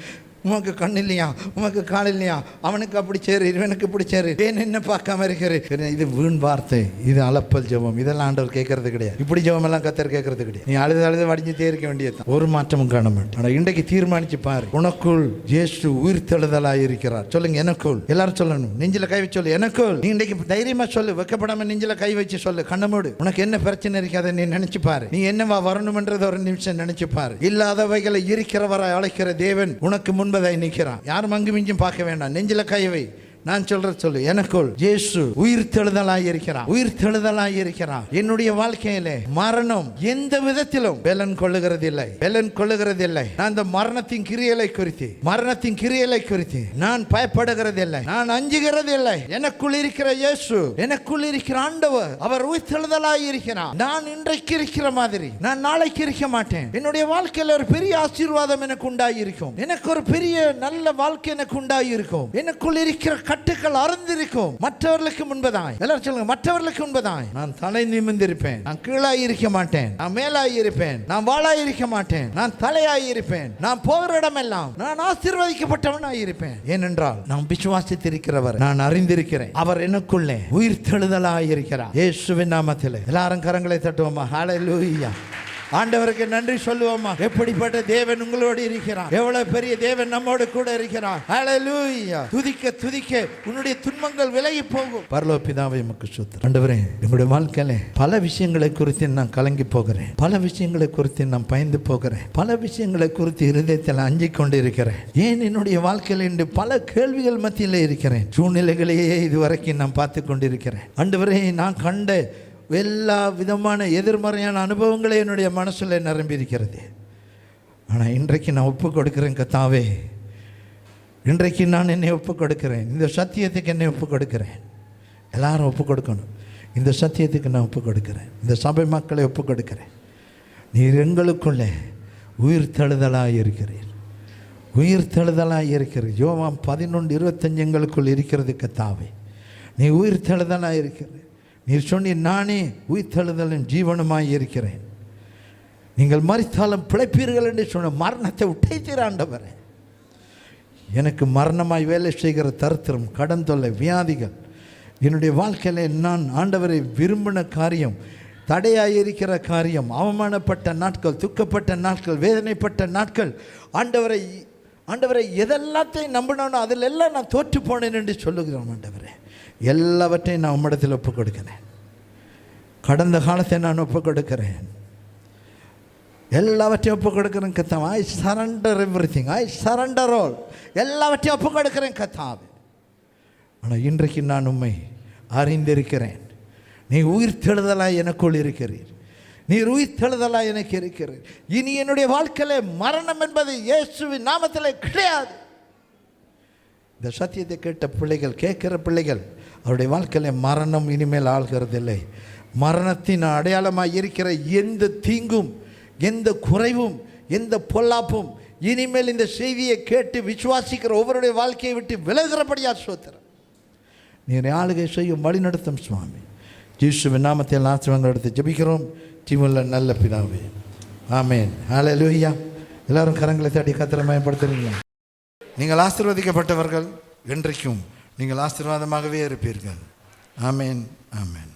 உமக்கு கண் இல்லையா, உமக்கு கால் இல்லையா, அவனுக்கு அப்படி சேரு, இவனுக்கு இப்படி சேரு, ஏன் என்ன பார்க்காம இருக்கிறது. இது வீண் வார்த்தை, இது அலப்பல் ஜெபம். இதெல்லாம் ஆண்டவர் கேட்கறது கிடையாது. இப்படி ஜெபம் எல்லாம் கத்தர் கேட்கறது கிடையாது. நீ அழுது வடிஞ்சிட்டே இருக்க வேண்டியது, ஒரு மாற்றமும் காண மாட்டேன். ஆனால் இன்றைக்கு தீர்மானிச்சு பாரு, உனக்குள் இயேசு உயிர்த்தெழுதலாய் இருக்கிறார். சொல்லுங்க, எனக்குள். எல்லாரும் சொல்லணும், நெஞ்சில கை வச்சு சொல்லு, எனக்குள். நீ இன்றைக்கு தைரியமா சொல்லு, வெக்கப்படாம நெஞ்சில கை வச்சு சொல்லு. கண்ணமோடு. உனக்கு என்ன பிரச்சனை இருக்காத நீ நினைச்சு பாரு. நீ என்னவா வரணும்ன்றத ஒரு நிமிஷம் நினைச்சு பாரு. இல்லாதவைகளை இருக்கிறவரை அழைக்கிற தேவன் உனக்கு முன்பதை நிற்கிறான். யாரும் அங்கு மிஞ்சும் பார்க்க வேண்டாம். நெஞ்சில கைவை. நான் சொல்றது சொல்லு, எனக்குள் இயேசு உயிர்த்தெழுதலாய் இருக்கிறார். உயிர்த்தெழுதலாய் இருக்கிறார். என்னுடைய வாழ்க்கையிலே மரணம் எந்த விதத்திலும் பெலன் கொள்ளுகிறதில்லை, பெலன் கொள்ளுகிறதில்லை. நான் இந்த மரணத்தின் கிரியலை குறித்து நான் பயப்படுகிறதில்லை, நான் அஞ்சுகிறதில்லை. எனக்குள் இருக்கிற இயேசு, எனக்குள் இருக்கிற ஆண்டவர், அவர் உயிர்த்தெழுதலாய் இருக்கிறார். நான் இன்றைக்கு இருக்கிற மாதிரி நான் நாளைக்கு இருக்க மாட்டேன். என்னுடைய வாழ்க்கையில் ஒரு பெரிய ஆசீர்வாதம் எனக்கு உண்டாயிருக்கும். எனக்கு ஒரு பெரிய நல்ல வாழ்க்கை எனக்கு உண்டாயிருக்கும். எனக்குள் இருக்கிற கட்டுக்கள் அறந்திருக்கும். மற்றவர்களுக்கு முன்பதாய், எல்லாரும் சொல்லுங்க, மற்றவர்களுக்கு முன்பதாய் நான் தலை நிமிர்ந்திருப்பேன். நான் கீழாய் இருக்க மாட்டேன், நான் மேலாய் இருப்பேன். நான் வாளாய் இருக்க மாட்டேன், நான் தலையாய் இருப்பேன். நான் போகிற இடமெல்லாம் நான் ஆசீர்வதிக்கப்பட்டவனாய் இருப்பேன். ஏனென்றால் நான் விசுவாசித்திருக்கிறவர், நான் அறிந்திருக்கிறேன். அவர் எனக்குள்ளே உயிர்த்தெழுதலாய் இருக்கிறார். இயேசுவின் நாமத்திலே எல்லாரும் கரங்களை தட்டுவோமா. ஹல்லேலூயா. ஆண்டவருக்கு நன்றி சொல்லுவோமா. எப்படிப்பட்ட தேவன் உங்களோடு இருக்கிறார், எவ்வளவு பெரிய தேவன் நம்மோடு கூட இருக்கிறார். ஹல்லேலூயா. துதிக்க துதிக்க உன்னுடைய துன்பங்கள் விலகி போகும். பரலோக பிதாவே, உமக்கு ஸ்தோத்திரம். ஆண்டவரே, என்னுடைய வாழ்க்கையில பல விஷயங்களை குறித்து நான் கலங்கி போகிறேன், பல விஷயங்களை குறித்து நான் பயந்து போகிறேன், பல விஷயங்களை குறித்து இருதயத்தில் அஞ்சிக் கொண்டு இருக்கிறேன். ஏன் என்னுடைய வாழ்க்கையில் இன்று பல கேள்விகள் மத்தியில் இருக்கிறேன். சூழ்நிலைகளையே இதுவரைக்கும் நான் பார்த்து கொண்டிருக்கிறேன். ஆண்டவரே, நான் கண்ட எல்லா விதமான எதிர்மறையான அனுபவங்களே என்னுடைய மனசில் நிரம்பி இருக்கிறது. ஆனால் இன்றைக்கு நான் ஒப்பு கொடுக்கிறேன் கர்த்தாவே. இன்றைக்கு நான் என்னை ஒப்பு கொடுக்கிறேன். இந்த சத்தியத்துக்கு என்னை ஒப்பு கொடுக்கிறேன். எல்லாரும் ஒப்பு கொடுக்கணும். இந்த சத்தியத்துக்கு நான் ஒப்பு கொடுக்கிறேன். இந்த சபை மக்களை ஒப்பு கொடுக்கிறேன். நீர் எங்களுக்குள்ளே உயிர்த்தெழுதலாய் இருக்கிறீர், உயிர்த்தெழுதலாய் இருக்கிறீர். யோவான் 11:25 எங்களுக்குள் இருக்கிறது கர்த்தாவே. நீ உயிர்த்தெழுதலாய் இருக்கிறீர். நீர் சொன்னீர், நானே உயிர்த்தெழுதலும் ஜீவனுமாய் இருக்கிறேன். நீங்கள் மரித்தாலும் பிழைப்பீர்கள் என்று சொன்ன மரணத்தை உடைத்தீர் ஆண்டவரே. எனக்கு மரணமாய் வேலை செய்கிற தரித்திரம், கடன் தொல்லை, வியாதிகள் என்னுடைய வாழ்க்கையில் நான் ஆண்டவரை விரும்பின காரியம், தடையாயிருக்கிற காரியம், அவமானப்பட்ட நாட்கள், துக்கப்பட்ட நாட்கள், வேதனைப்பட்ட நாட்கள், ஆண்டவரை எதெல்லாத்தையும் நம்பினோன்னு அதில் எல்லாம் நான் தோற்று போனேன் என்று சொல்லுகிறோம். ஆண்டவரே, எல்லாவற்றையும் நான் உம்மிடத்தில் ஒப்புக் கொடுக்கிறேன். கடந்த காலத்தை நான் ஒப்புக் கொடுக்கிறேன். எல்லாவற்றையும் ஒப்புக் கொடுக்கிறேன் கர்த்தாவே. ஐ சரண்டர் எவ்ரிதிங், ஐ சரண்டர் ஆல். எல்லாவற்றையும் ஒப்புக் கொடுக்கிறேன் கர்த்தாவே. ஆனால் இன்றைக்கு நான் உம்மை அறிந்திருக்கிறேன். நீ உயிர்த்தெழுதலாய் எனக்குள் இருக்கிறீர். நீர் உயிர்த்தெழுதலாய் எனக்கு இருக்கிறீர். இனி என்னுடைய வாழ்க்கையில் மரணம் என்பது இயேசுவின் நாமத்தில் கிடையாது. இந்த சத்தியத்தை கேட்ட பிள்ளைகள், கேட்கிற பிள்ளைகள், அவருடைய வாழ்க்கையில் மரணம் இனிமேல் ஆள்கிறதில்லை. மரணத்தின் அடையாளமாக இருக்கிற எந்த தீங்கும், எந்த குறைவும், எந்த பொல்லாப்பும் இனிமேல் இந்த செய்தியை கேட்டு விசுவாசிக்கிற ஒவ்வொருடைய வாழ்க்கையை விட்டு விலகிறபடியா ஸ்தோத்திரம். நீர் ஆளுகை செய்யும் வழி நடத்தும் சுவாமி. இயேசுவின் நாமத்தில் ஆசீர்வாதங்கள் எடுத்து ஜெபிக்கிறோம். ஜீவனுள்ள நல்ல பிதாவே, ஆமென். ஹல்லேலூயா. எல்லாரும் கரங்களை தட்டி கர்த்தரை மகிமைப்படுத்துறீங்களா? நீங்கள் ஆசீர்வதிக்கப்பட்டவர்கள். என்றைக்கும் நீங்கள் ஆசீர்வாதமாகவே இருப்பீர்கள். ஆமென், ஆமென்.